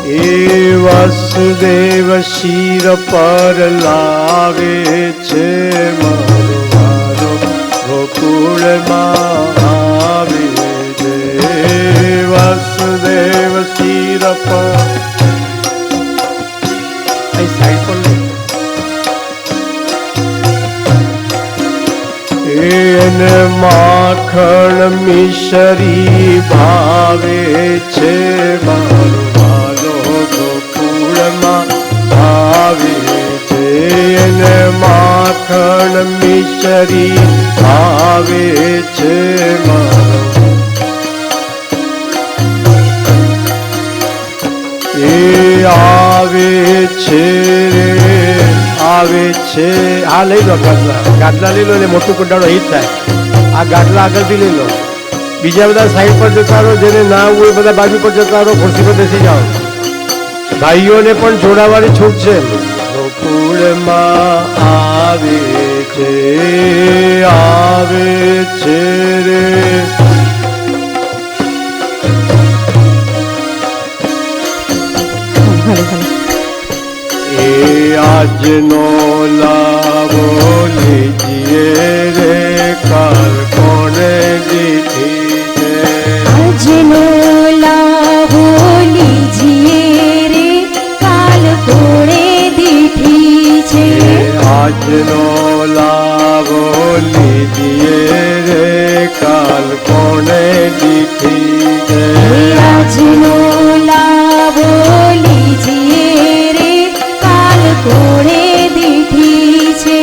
એ વાસુદેવ શિર પર લાવે છે મારો વાલો ગોકુળમાં આવે છે. વાસુદેવ શિર પર સાઈડ પર એને માખણ મિશ્રી ભાવે છે મારો ગોકુળમાં આવે છે. એને માખણ મિશ્રી આવે છે મારો. એ આવે છે રે આવે છે. આ લઈ લો ગાડલા, ગાડલા લઈ લો એટલે મોટું કુંડાળો હિટ થાય. આ ગાડલા આગળથી લઈ લો. બીજા બધા સાઈડ પર જતા રહો, જેને ના આવવું એ બધા બાજુ પર જતા રહો, ખુરશી પર બેસી જાઓ. ભાઈઓને પણ જોડાવાની છૂટ છે. ગોકુળમાં આવે છે રે. એ આજનો લાવો લીજીએ રે, કાલ કોને દીધી છે. આજનો લાવો લીજીએ રે, કાલ કોણે દીધી છે. આજનો લાવો લીજીએ રે, કાલ કોને દીધી છે. આજનો લાવો લીજીએ રે, કાલ કોણે દીધી છે.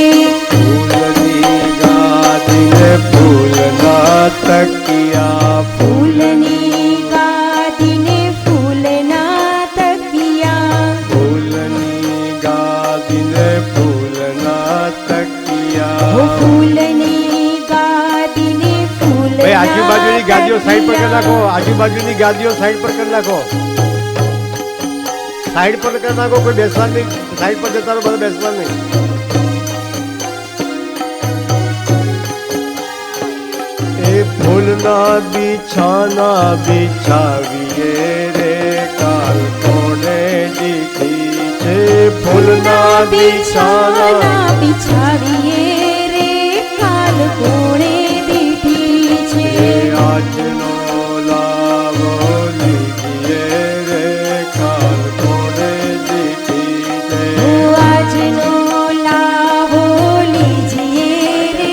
ફૂલની ગાદીને ફૂલના તકિયા, ફૂલની ગાદીને ફૂલના તકિયા, ફૂલની ગાદીને ફૂલના તકિયા. ફૂલની ગાદીને ફૂલ. ભાઈ આજુબાજુની ગાદીઓ સાઈડ પર કરી નાખો. આજુબાજુની ગાદીઓ સાઈડ પર કરી નાખો. સાઈડ પર કરી નાખો. કોઈ બેસવા નહીં. સાઈડ પર જતા રહો, બધા બેસવા નહીં. એ ફૂલના બિછાના બિછાવીએ રે, કાલ કોને દીધી છે. ફૂલના બિછાના બિછાવીએ રે, કાલ કોણે દીધી છે. આજનો લાવો લીજીએ રે, કાલ કોને દીધી છે. આજનો લાવો લીજીએ રે,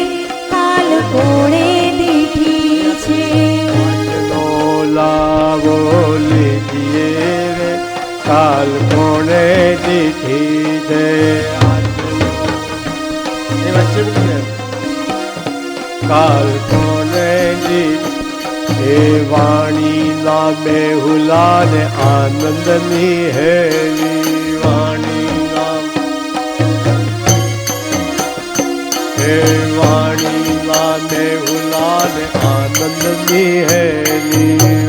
કાલ કોણે દીધી છે. આજનો લાવો લીજીએ રે, કાલ કોને દીધી છે. એ વચ્ચે મૂકી કાલ કોને દીધી. એ વાણી ના મેહુલા ને આનંદની હેલી. વાણી નામ હે વાણી हुला ने आनंदनी है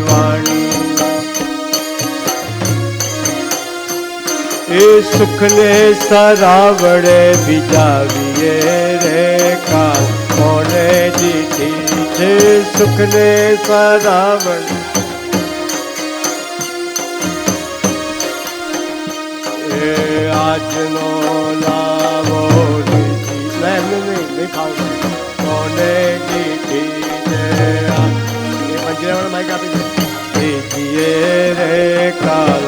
वाणी। એ સુખને સરાવડે બીજાવીએ રે કાલ કોને જીતી છે સુખને સરાવડે। એ આજનો લાવો નહીં કોને જીતી છે એ મંજીરાવાળા માઇક આપી જીતીએ રે કાલ।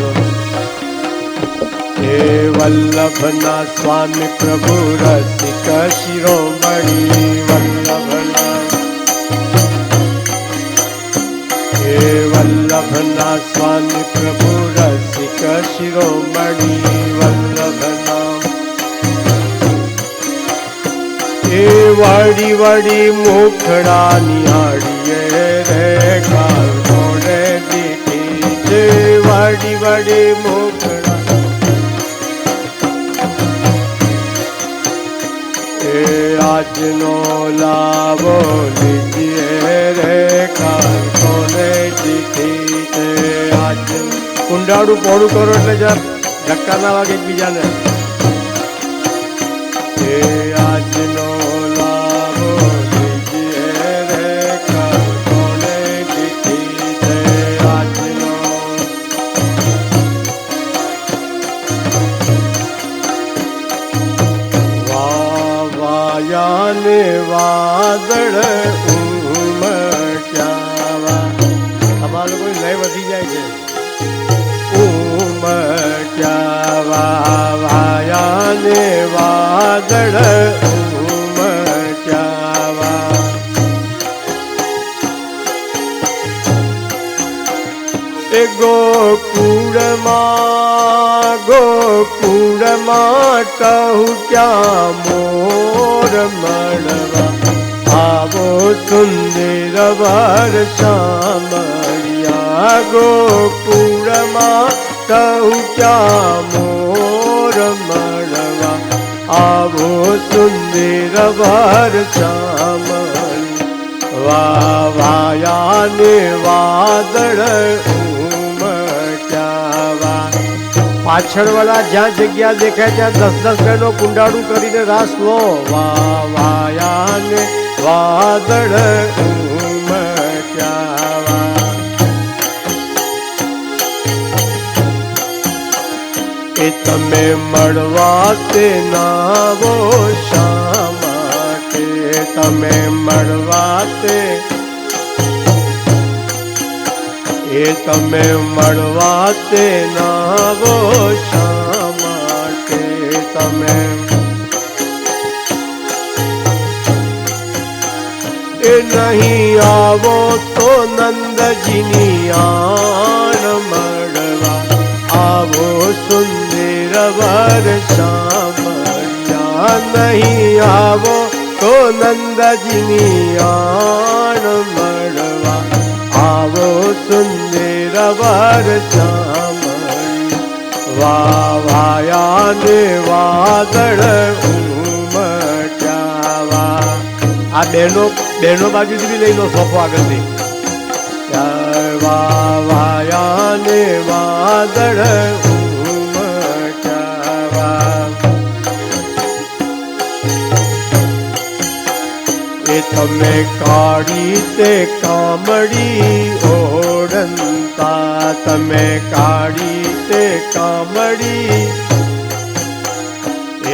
हे वल्लभना स्वामी प्रभु रसिक शिरोमणि वल्लभना। हे वल्लभना स्वामी प्रभु रसिक शिरोमणि वल्लभना। हे वाड़ी वाड़ी मुखड़ा निहाड़िए रे काल कोने दीठी जे वाड़ी वाड़ी मुखड़ा। આજનો લાવો લીજીએ રે કાલ કોને જીતી છે આજ। કુંડાળું પોળું કરો એટલે જરા ધક્કા ના વાગે એકબીજાને। એ આજનો લાવો લીજીએ રે કાલ કોને જીતી છે આજનો। વાયાને વાદળ ઉમટ્યાવા તમારા લોકો લય વધી જાય છે। ઉમટ્યાવા વાયાને વાદળ ઉમટ્યાવા। એ ગોકુળમાં કહું ક્યાં મોર મળવા આવો સુંદર વર શામળિયા। ગોકુળમાં કહું ક્યાં મોર મળવા આવો સુંદર વર શામળિયા। વાયાને વાદળ પાછળ વાળા જ્યાં જગ્યા દેખાય ત્યાં 10-10 બહેનો કુંડાળું કરીને રાસ લો। વાયાને વાદળ ઉમટ્યાવા। એ તમે મળવા તે નાવો શા માટે તમે મળવા તે એ તમે મળવા તે નાવો શા માટે તમે। એ નહીં આવો તો નંદજીની આણ મળવા આવો સુંદર વર શામળિયા। નહીં આવો તો નંદજીની આણ મળવા આવો સુંદર વર શામળિયા। વાયાને વાદળ ઉમટ્યાવા। આ બહેનો બાજુથી બી લઈ લો સોફો આગળથી। વાયાને વાદળ ઉમટ્યાવા। એ તમે કાળી તે કામળી ઓળંતા તમે કાળી તે કામળી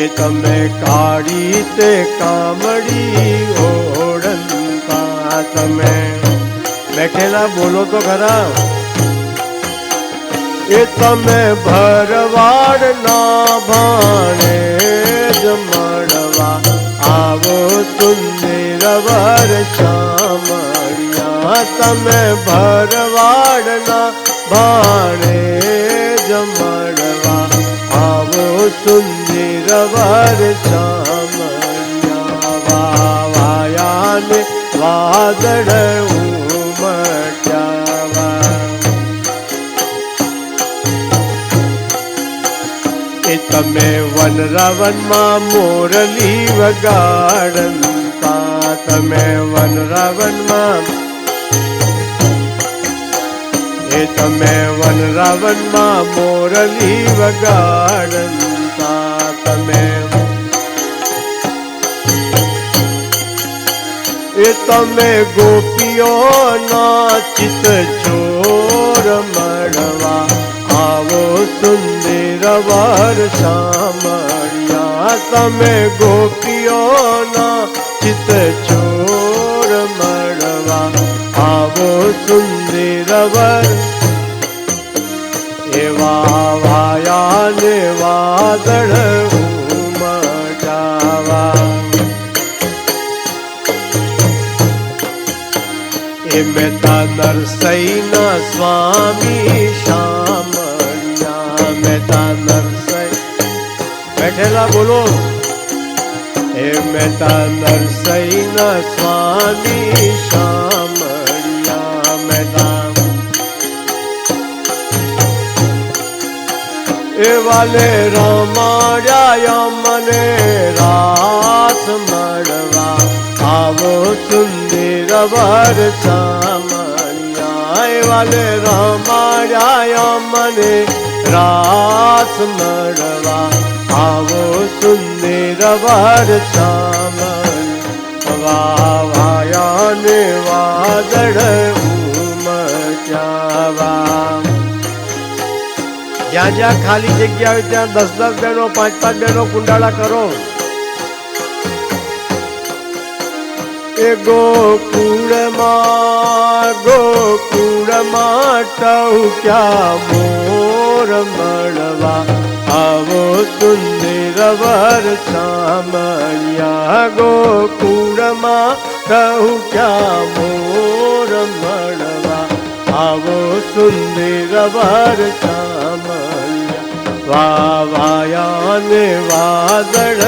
એ તમે કાળી તે કામળી ઓળંતા તમે। બેઠેલા બોલો તો ખરા। એ તમે ભરવાડના ભાણે જ મળવા આવો સુંદર વર શામળિયા। તમે ભરવાડના ભાણે જ મળવા આવો સુંદર વર શામળિયા। વાયાને વાદળ ઉમટ્યાવા। એ તમે વનરાવનમાં મોરલી વગાડતા તમે વનરાવનમાં તમે વનરાવનમાં મોરલી વગાડતા તમે તમે ગોપીઓના ચિત ચોર મળવા આવો સુંદર વર સામળ્યા તમે ગોપીઓના ચિત ચોર મળવા આવો સુંદર વર એવા વાયા ને વાદળ ઉમટાવા એ મહેતા નરસૈના સ્વામી શામળ્યા મહેતા નરસૈ બેઠેલા બોલો એ મહેતા નરસૈના સ્વામી શામળ્યા મહેતા એ વાલે રમાડ્યા મને રાસ મળવા આવો સુંદર વર સામળ્યા વાલે રમાડ્યા મને રાસ મળવા આવો સુંદર વર સામળ્યા વાયા ને વાદળ ઉમટ્યા જ્યાં જ્યાં ખાલી જગ્યા હોય ત્યાં 10-10 બહેનો 5-5 બહેનો કુંડાળા કરો એ ગોકુળમાં ટહુક્યા મોર મળવા આવો સુંદર વર સામળ્યા ગોકુળમાં ટહુક્યા મોર મળવા આવો સુંદર વર સામળ્યા વાયા ને વાદળ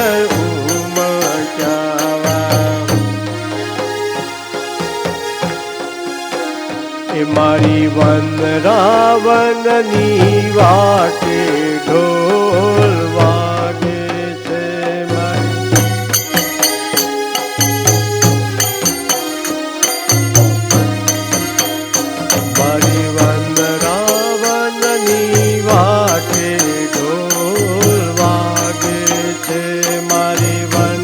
એ મારી વનરાવનની વાટે ઢોલ વાગે છે મારી વનરાવનની વાટે ઢોલ વાગે છે મારી વન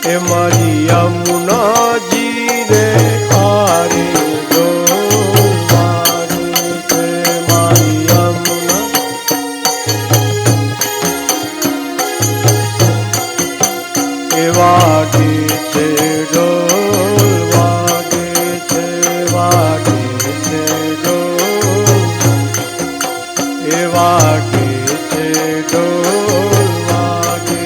એ મારી યમુનાજી રે આરે ઢોલ વાગે છે મારી યમુના એ વાગે છે ઢોલ વાગે છે ઢોલ એ વાગે છે ઢોલ વાગે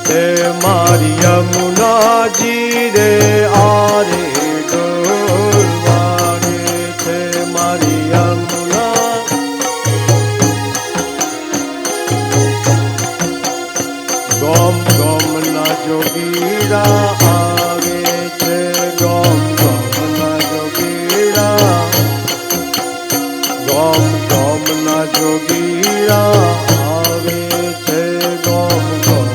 છે મારી યમુનાજી રે આરે ઢોલ વાગે છે મારી યમુના ગોમ ગોમ ના જોગીરા આવે છે ગોમ ગોમ ના જોગીરા ગોમ ગોમ ના જોગીરા આવે છે ગોમ ગોમ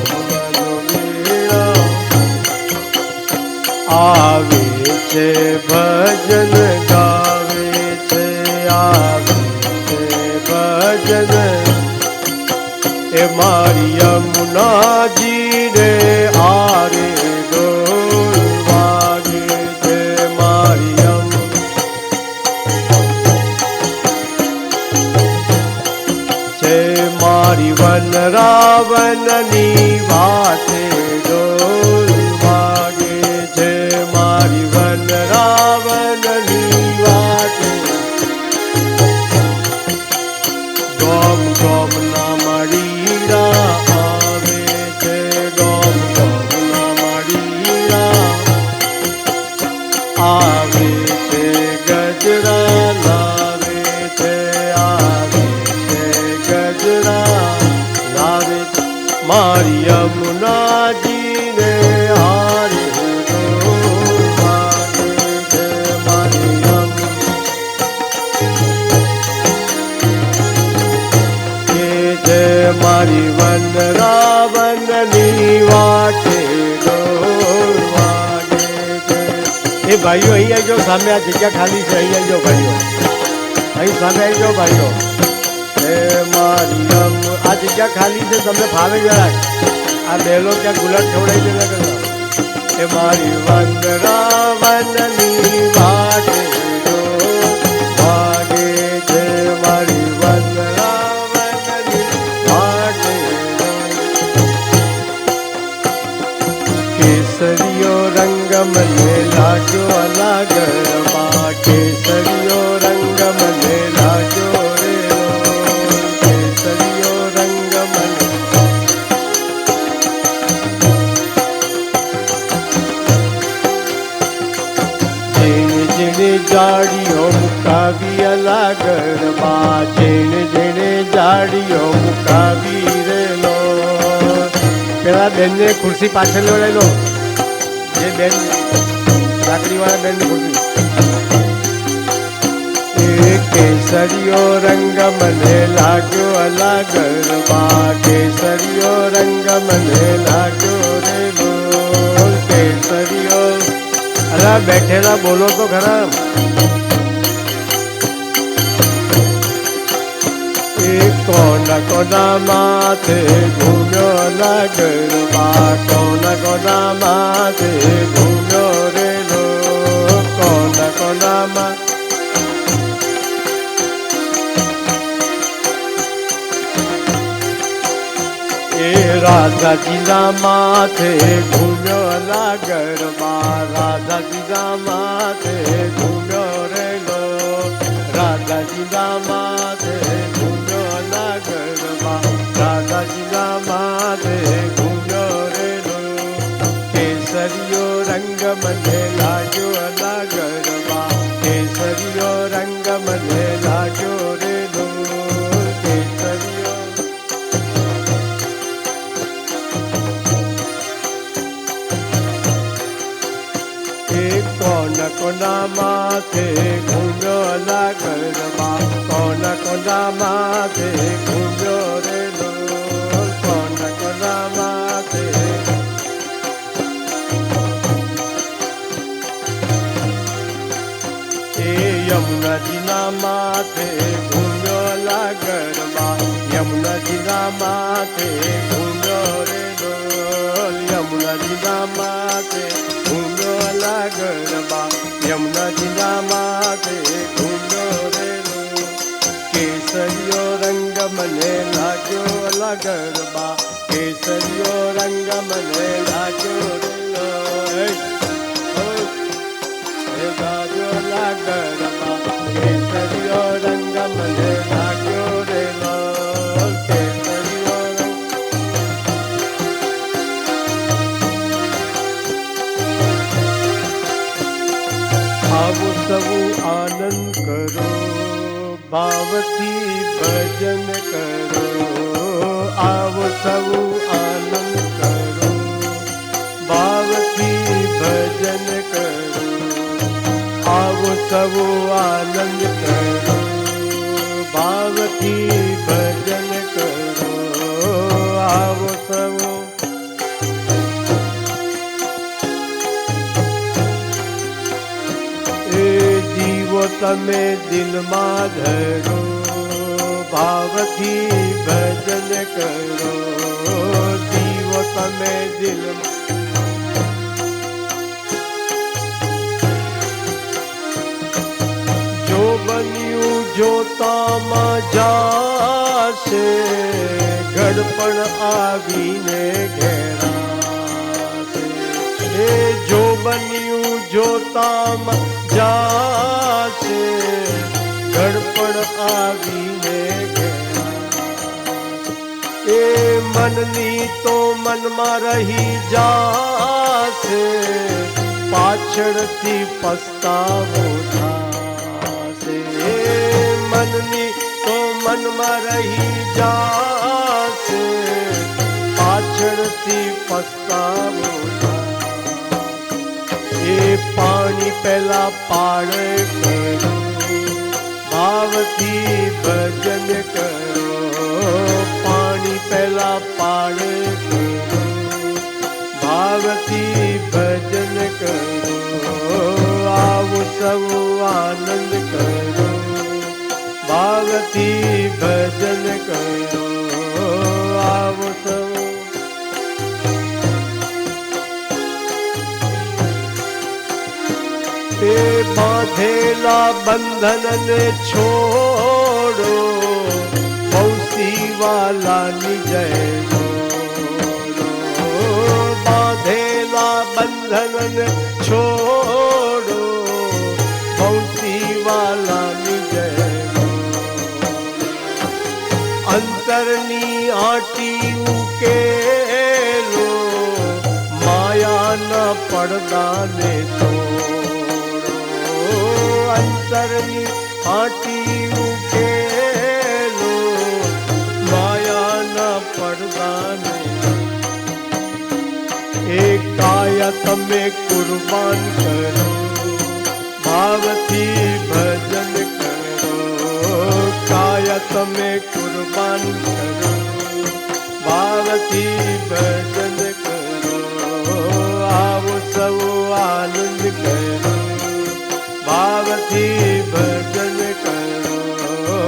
આવે છે ભજન ગાવે છે આવે છે ભજન એ મારી યમુનાજી રે આરે ઢોલ વાગે છે મારી છે મારી વનરાવનની વાટે ઢોલ વાગે છે મારી વનરાવનની વાટે ગોમ ગોમ ના મળીરા આવે છે ગોમ ગોમ ના મળીરા આવે છે ગજરા લાવે છે આવે છે ગજરા લાવે મારી યમુનાજી ને મારી વન રાવણની વાટે ઢોલ વાગે છે. એ ભાઈઓ અહીં આવજો, સામે આ જગ્યા ખાલી છે, અહીં આવજો ભાઈઓ, અહીં સામે આવી જાઓ ભાઈઓ. એ મારી આ જગ્યા ખાલી છે, તમને ફાવે જરાક આ બેલો ક્યાં ગુલાબ ખવડાવી દે ના કરતા. એ મારી વન રાવણની વાટે ઢોલ વાગે છે. મારી વન રાવણની વાટે કેસરીયો રંગ મને લાગ્યો અલાગરમાં, કેસરીયો રંગ મને લાગ્યો રે કેસરીયો રંગ મને. જેણે જેણે જાડીઓ મુકાવી અલાગરમાં, જેણે જેણે જાડીઓ મુકાવી રેલો. પેલા બેનને ખુરશી પાછળ લડાઈ લો, જે બેન લાકડીવાળા બેનની ખુરશી. એ કેસરીયો રંગ મને લાગ્યો અલાગરમાં, કેસરીયો રંગ મને લાગ્યો રેલો કેસરીયો. અલા બેઠેલા બોલો તો ખરા. એ કોના કોના માથે ઘૂમ્યો અલાગરમાં, કોના કોના માથે ઘૂમ્યો રેલો કોના કોના માં. એ રાધાજીના માથે ઘૂમ્યો અલાગરમાં, રાધાજીના માથે ઘૂમ્યો રેલો રાધાજીના માથે ઘૂમ્યો અલાગરમાં, રાધાજીના માથે ઘૂમ્યો રેલો. કેસરીયો રંગ મને લાગ્યો અલાગરમાં, કેસરીયો રંગ મને લાગ્યો રેલો કેસરીયો. કોના કોના માથે ઘૂમ્યો અલાગરમાં, કોના કોના માથે ઘૂમ્યો રેલો કોના કોના માથે. એ યમુનાજીના માથે ઘૂમ્યો અલાગરમાં, યમુનાજીના માથે ઘૂમ્યો રેલો યમુનાજીના માથે ઘૂમ્યો અલાગરમાં, યમુનાજીના માથે ઘૂમ્યો રેલો. કેસરીયો રંગ મને લાગ્યો અલાગરમાં, કેસરીયો રંગ મને લાગ્યો રેલો લાગ્યો અલાગરમાં, કેસરીયો રંગ મને લાગ્યો રેલો કેસરીયો રંગ. આવો સૌ આનંદ કરો, ભાવથી ભજન કરો. આવો સૌ આનંદ કરો, ભાવથી ભજન કરો. આવો સૌ આનંદ કરો, ભાવથી ભજન કરો. આવો સૌ. જીવો તમે દિલમાં ધરો, ભાવથી ભજન કરો. જીવો તમે દિલમાં. જો બન્યું જોતામાં જાશે, ઘડપણ આવીને ઘેરાશે. એ જો બન્યું જોતામાં જાશે, ઘડપણ આવીને ઘેરાશે. એ મનની તો મનમાં રહી જાશે, પાછળથી પસ્તાવો થાશે. મનની તો મનમાં રહી જાશે, પાછળથી પસ્તાવો થાશે. એ પાણી પહેલા પાડે કરો, ભાવથી ભજન કરો. પાણી ભાવથી ભજન કરો આવો સૌ તે બાંધેલા બંધનને છોડો મૌસીવાલાની જય બોલો બાંધેલા બંધનને છોડો મૌસીવાલાની જય અંતરની આટી ઉકેલો માયાના પડદાને અંતરની આટી ઉકેલો માયાના પડદાને એક કાયા તમે કુરબાન કરો ભાવથી ભજન કરો કાયા તમે કુરબાન કરો ભાવથી ભજન કરો આવો સૌ આનંદ કરો ભાવથી ભજન કરો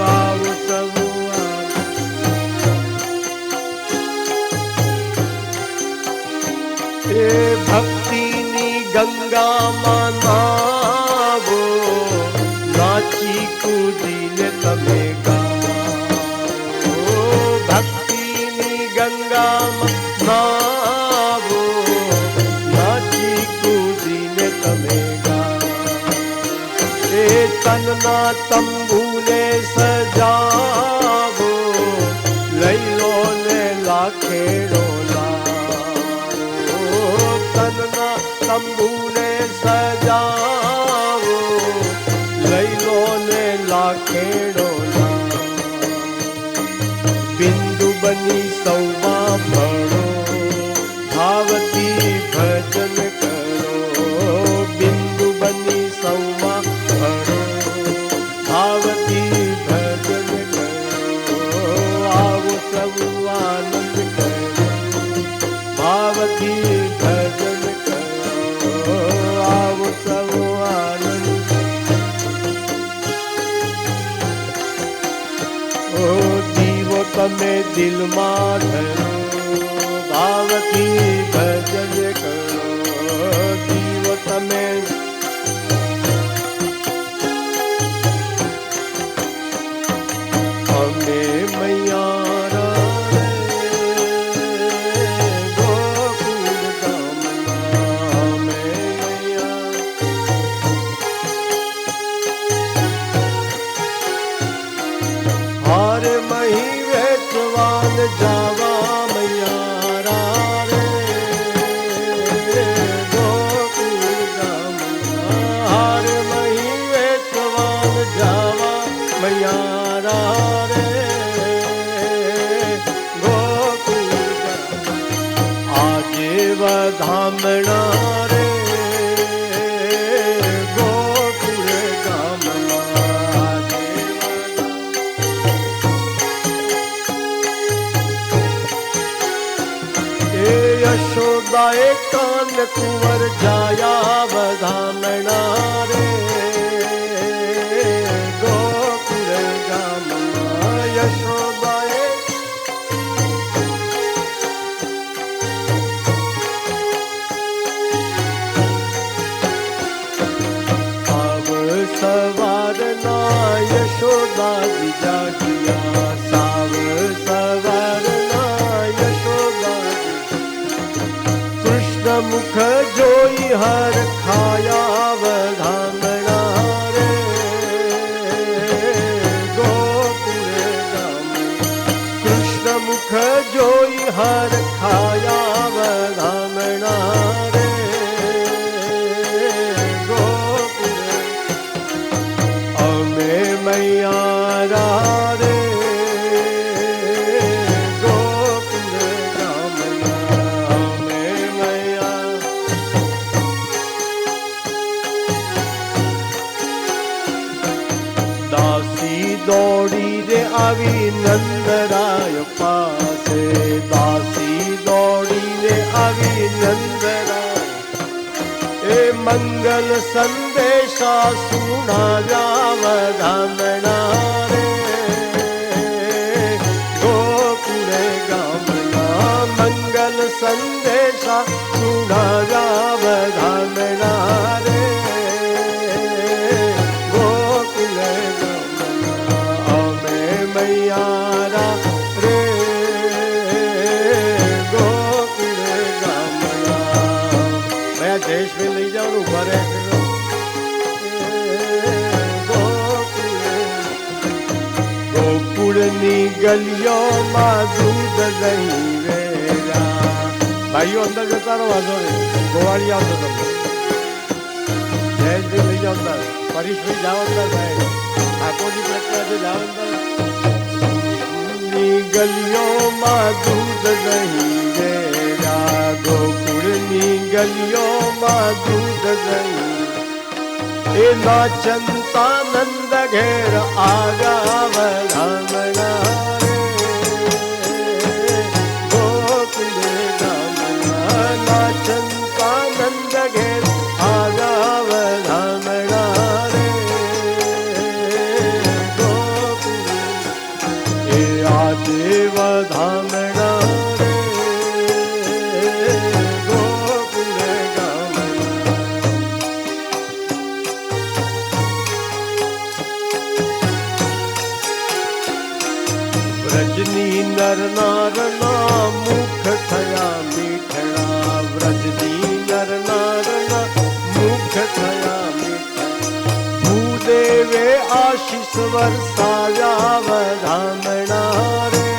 આવો સૌ એ ભક્તિની ગંગામાં નાવો નાચી કૂદીને તમે ગાઓ ભક્તિની ગંગામાં નાવો નાચી કૂદીને તમે તનના તંબુને સજાવો લઈ લો ને લાખેડો લાવો તનના તંબુને સજાવો લઈ લો ને લાખેડો લાવો બિંદુ બની સૌમાં ભણો ભાવથી ભજન કરો બિંદુ બની સૌમાં ભણો ભાવથી ભજન કરો આવો સૌ આનંદ કરો ભાવથી ભજન કરો આવો સૌ આનંદ ઓ દીવો તમે દિલમાં ધરો ભાવથી ભજન કરો દીવો તમે જાવા મૈયારા રે ગોકુળ ગામમાં હાર મહી વેચવાન જાવા મૈયારા રે ગોકુળ આજે વધામણા રે ગોકુળ ગામમાં યશોદાએ કાન કુંવર જાયા વધામણા રે ગોકુળ ગામમાં યશોદાએ આવ સવારના યશોદાજી જાગ્યા સાવ સવારના યશોદાજી મુખ જોઈ હર ખાયા વધામણા રે ગોકુળ ગામ કૃષ્ણ મુખ જોઈ હર ખાયા વધામણા રે ગોકુળ અમે મૈયારા રે દોડી રે આવી નંદરાય પાસે દાસી દોડીને આવી નંદરાય એ મંગલ સંદેશા સુણાવ્યા વધામણા રે मारा रे गोकुल गामना। मैं देश में नहीं जाऊँ भरे गोकुळनी गलियों दूध दही वेरा। भाइयों अंदर जता रहो, वांधो नहीं, गोवाड़ी आवशो तमने। जयेश लई जाओ अंदर, परेश भाई जाओ अंदर, भाई ठाकोरजी प्रज्ञा से जाओ अंदर। गलियों में दूध दही वेरा गोकुळनी गलियों में दूध दही। ए नाचंता नंद घेर आगा वधामणा रे गोकुल गामना। नाचंता नंद घेर आगा वधामणा रे गोकुल। ए आजे वधामणा रे गोकुल गामना। व्रजनी नर नारना मुख थया मीठड़ा। व्रजनी नर नारना मुख थया मीठड़ा। भूदेवे आशीष वर्षाया वधामणा रे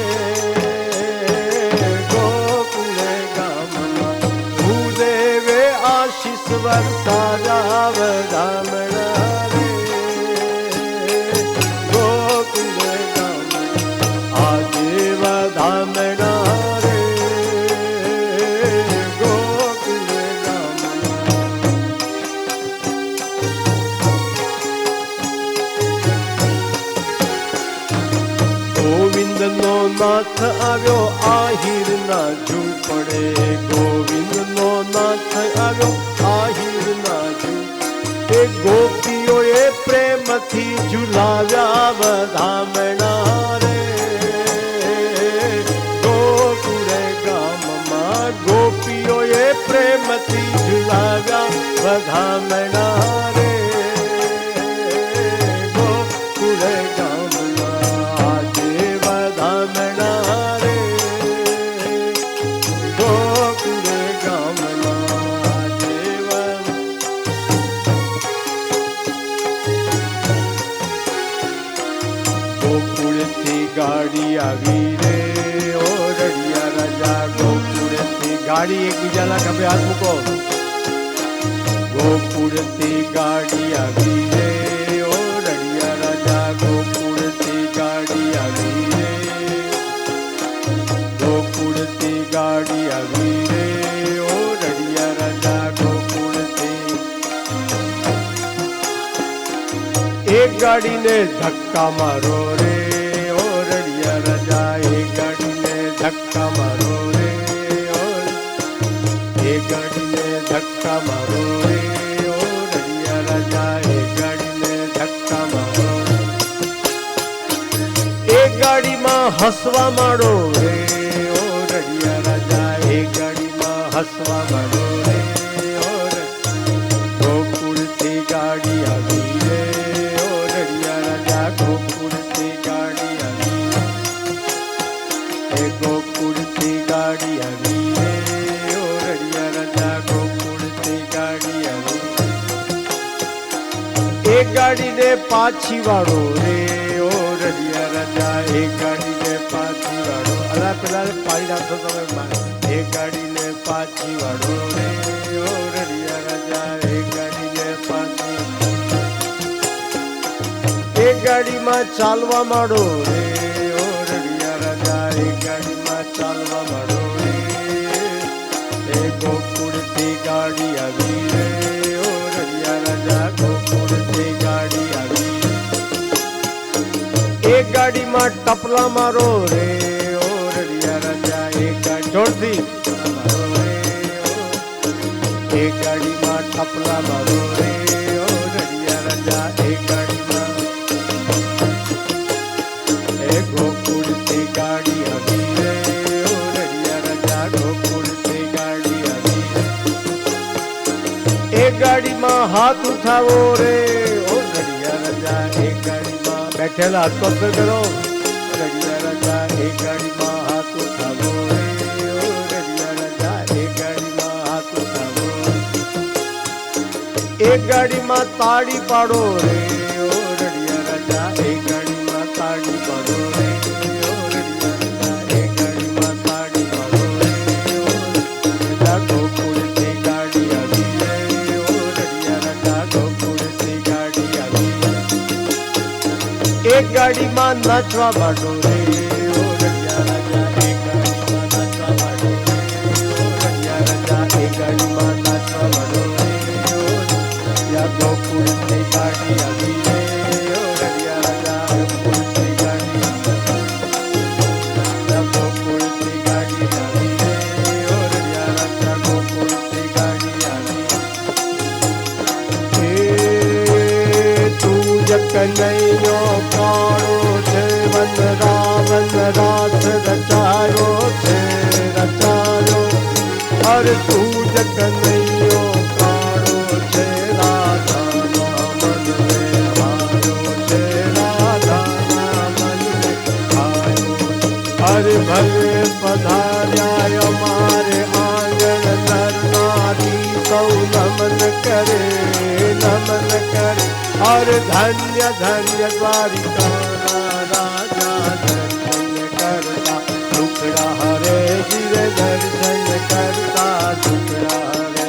गोकुल गामना। भूदेवे आशीष वर्षाया वधामणा रे गोकुल गामना। आजे वधामणा रे गोकुल गामना। गोविंद नो नाथ आव्यो आहिर ना झूपड़े। गोविंद नो नाथ आव्यो आहिर ना झूपड़े। गोपीओ ए प्रेम थी झुलाव्या वधामणा रे गोकुल गाममा। गोपीओ ए प्रेम थी झुलाव्या वधामणा रे गोकुल गामना। आजे वधामणा रे गोकुल गामना। आजे गोकुल थी गाड़ी आवी रे ओ रड़िया राजा। गोकुल थी गाड़ी एक बीजा ना खबे हाथ मुको। गोकुल थी गाड़ी आवी रे ओ रड़िया राजा। गोकुल थी गाड़ी आवी रे गोकुल थी गाड़ी आवी रे ओ रड़िया राजा। गोकुल थी एक गाड़ी ने धक्का मारो रे ओ रड़िया राजा। एक गाड़ी ने धक्का मारो रे और एक गाड़ी ने धक्का मारो रे ओ रड़िया राजा। एक गाड़ी ने धक्का मारो। एक गाड़ी में हसवा मारो रे ओ रड़िया राजा। एक गाड़ी में हसवा मारो रे और गोकुल थी गाड़ी आवी रे ओ रड़िया राजा। गोकुल थी गाड़ी आवी गोकुल थी गाड़ी आवी रे ओ रड़िया राजा। गोकुल थी गाड़ी आवी। एक गाड़ी ने पाछी वाड़ो रे ओ रड़िया राजा। एक गाड़ी ने पाछी वाड़ो। अला पेला पाड़ी नाखो तमे मारे। एक गाड़ी ने पाछी वाड़ो रे ओ रड़िया राजा। एक गाड़ी ने पाछी। एक गाड़ी में चालवा माड़ो रे ओ रड़िया राजा। एक गाड़ी में चालवा माड़ो रे गोकुल थी गाड़ी आवी रे ओ रड़िया राजा। गोकुल थी गाड़ी आवी। एक गाड़ी में टपला मारो रे ओ रड़िया राजा। एक गाड़ी छोड़ दी मारो रे ओ। एक गाड़ी में टपला मारो रे ओ रड़िया राजा। एक गाड़ी में गोकुल थी गाड़ी आवी रे ओ रड़िया राजा। गोकुल थी गाड़ी आवी। एक गाड़ी में हाथ उठावो रे ओ रड़िया राजा। एक गाड़ी में बैठेला हाथ पकड़ करो रड़िया એક ગાડીમાં હાથ ઉઠાવો રે ઓ રડિયા રાજા એક ગાડીમાં હાથ ઉઠાવો એક ગાડીમાં તાળી પાડો રે ઓ રડિયા રાજા એક ગાડીમાં તાળી પાડો રે ઓ રડિયા રાજા એક ગાડીમાં તાળી પાડો રે ઓ રાજા ગોકુળથી ગાડી આવી રે ઓ રડિયા રાજા ગોકુળથી ગાડી આવી એક ગાડીમાં નાચવા માંડો રે ઓ રડિયા રાજા એક ગાડીમાં નાચવા માંડો રે ઓ રડિયા રાજા એક ગાડીમાં નાચવા માંડો રે ઓ રડિયા ગોકુળથી ગાડી આવી રે ઓ રડિયા રાજા ગોકુળથી ગાડી આવી ગોકુળથી ગાડી આવી રે ઓ રડિયા રાજા ગોકુળથી ગાડી આવી તું જ કનૈયો કાળો છે વન રાવણ રાસ રચાયો છે રચાયો અરે તું જ કનૈયો કાળો છે રાધાના મનને હાર્યો છે રાધાના મનને હાર્યો અરે ભલે પધાર્યા અમારે આંગણ નરનારી સૌ નમન કરે નમન કરે और धन्य धन्य द्वारिका राजा दर्शन करता टुकड़ा हरे गिर दर्शन करता टुकड़ा हरे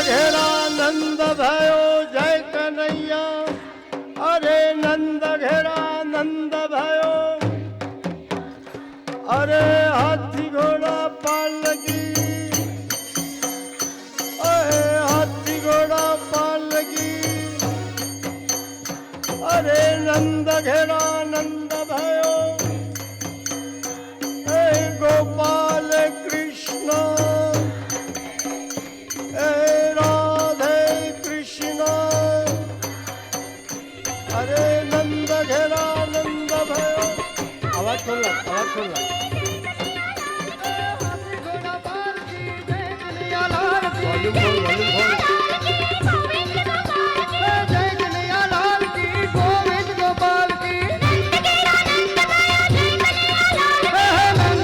घेरा नंद भयो जय कन्हैया। अरे नंद घेरा नंद भयो। अरे हाथी घोड़ा पालकी। अरे हाथी घोड़ा पालकी। अरे नंद घेरा नंद भयो। हे गोपाल कृष्ण। हे राधे कृष्ण। अरे नंद घेरा नंद भयो। आवाज खोल ला, आवाज खोल ला। वॉल्यूम खोल, वॉल्यूम खोल। जय कन्हैया लाल की, गोविंद गोपाल की। नंद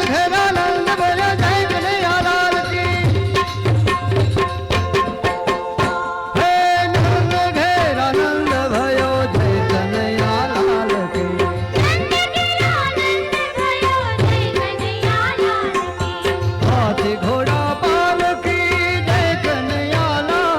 घेरा नंद भयो जय कन्हैया लाल की। हे नंद घेरा नंद भयो जय कन्हैया लाल की। हाथी घोड़ा पालकी जय कन्हैया लाल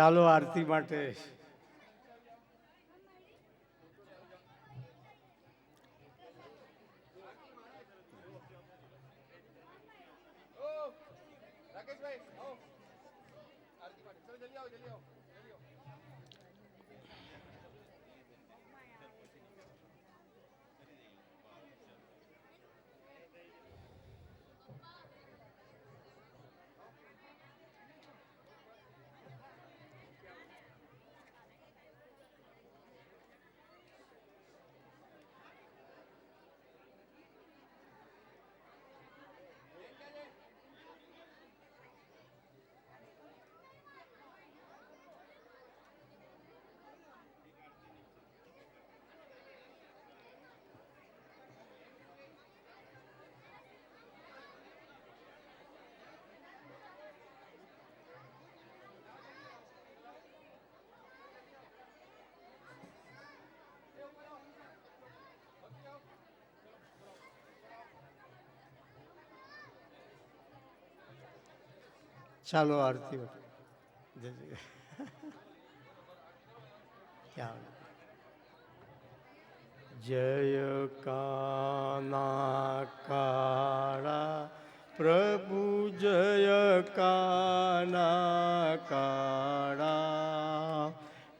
ચાલો આરતી માટે ચાલો આરતી માટે જય કાના કાળા પ્રભુ જય કાના કાળા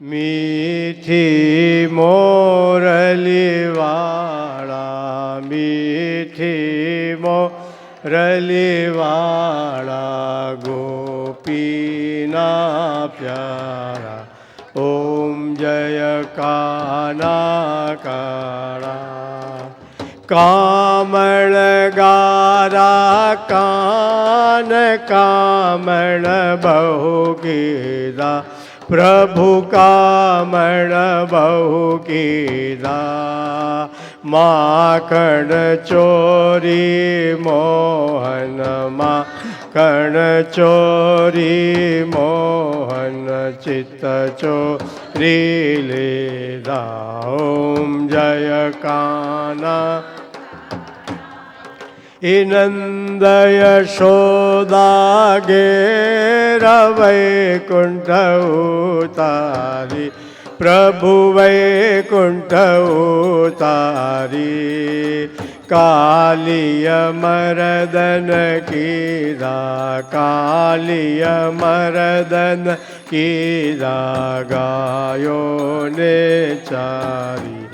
મીઠી મોરલીવાળા મીઠી મોરલીવાળા ગોપીના પ્યારા ઓમ જય કાના કાળા કામળ ગારા કાન કામળ બહુ કીધા પ્રભુ કામળ બહુ કીધા માખણ ચોરી મોહન માખણ ચોરી મોહન ચિત્ત ચોરી લીધા ઓમ જય કાના નંદ યશોદા ઘેર વૈકુંઠ ઉતારી પ્રભુ વૈકુંઠ ઉતારી કાલિય મરદન કીધા કાલિય મરદન કીધા ગાયોને ચારી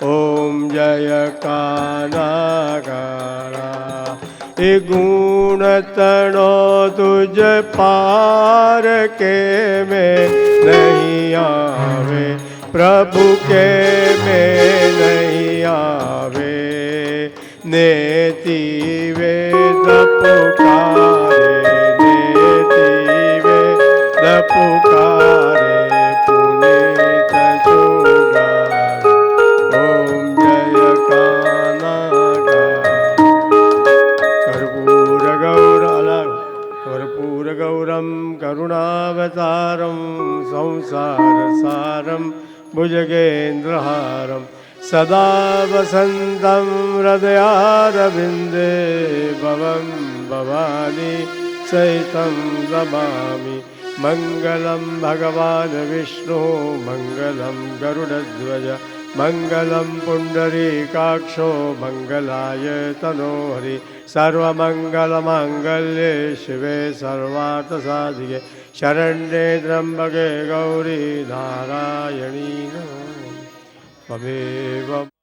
ઓમ જય કાના કાળા એ ગુણ તણો તુજ પાર કે મેં નહીં આવે પ્રભુ કે મેં નહીં આવે નેતિ વેદ પુકારે નેતિ વેદ પુકારે પુનિત સુગારે ઓમ જય કાના કર્પૂર ગૌરમ કરુણાવતારમ સંસાર સારમ ભુજગેન્દ્રહારમ સદા વસંતમ હૃદયારવિંદે ભવમ ભવાની સહિતમ નમામિ મંગલમ ભગવાન વિષ્ણુ મંગલમ ગરુડધ્વજ મંગલમ પુંડરીકાક્ષો મંગલાય તનોહરિ સર્વમંગલમાંગલ્યે શિવે સર્વાર્થસાધિકે શરણ્યે ત્ર્યંબકે ગૌરી નારાયણી નમોસ્તુતે. ત્વમેવ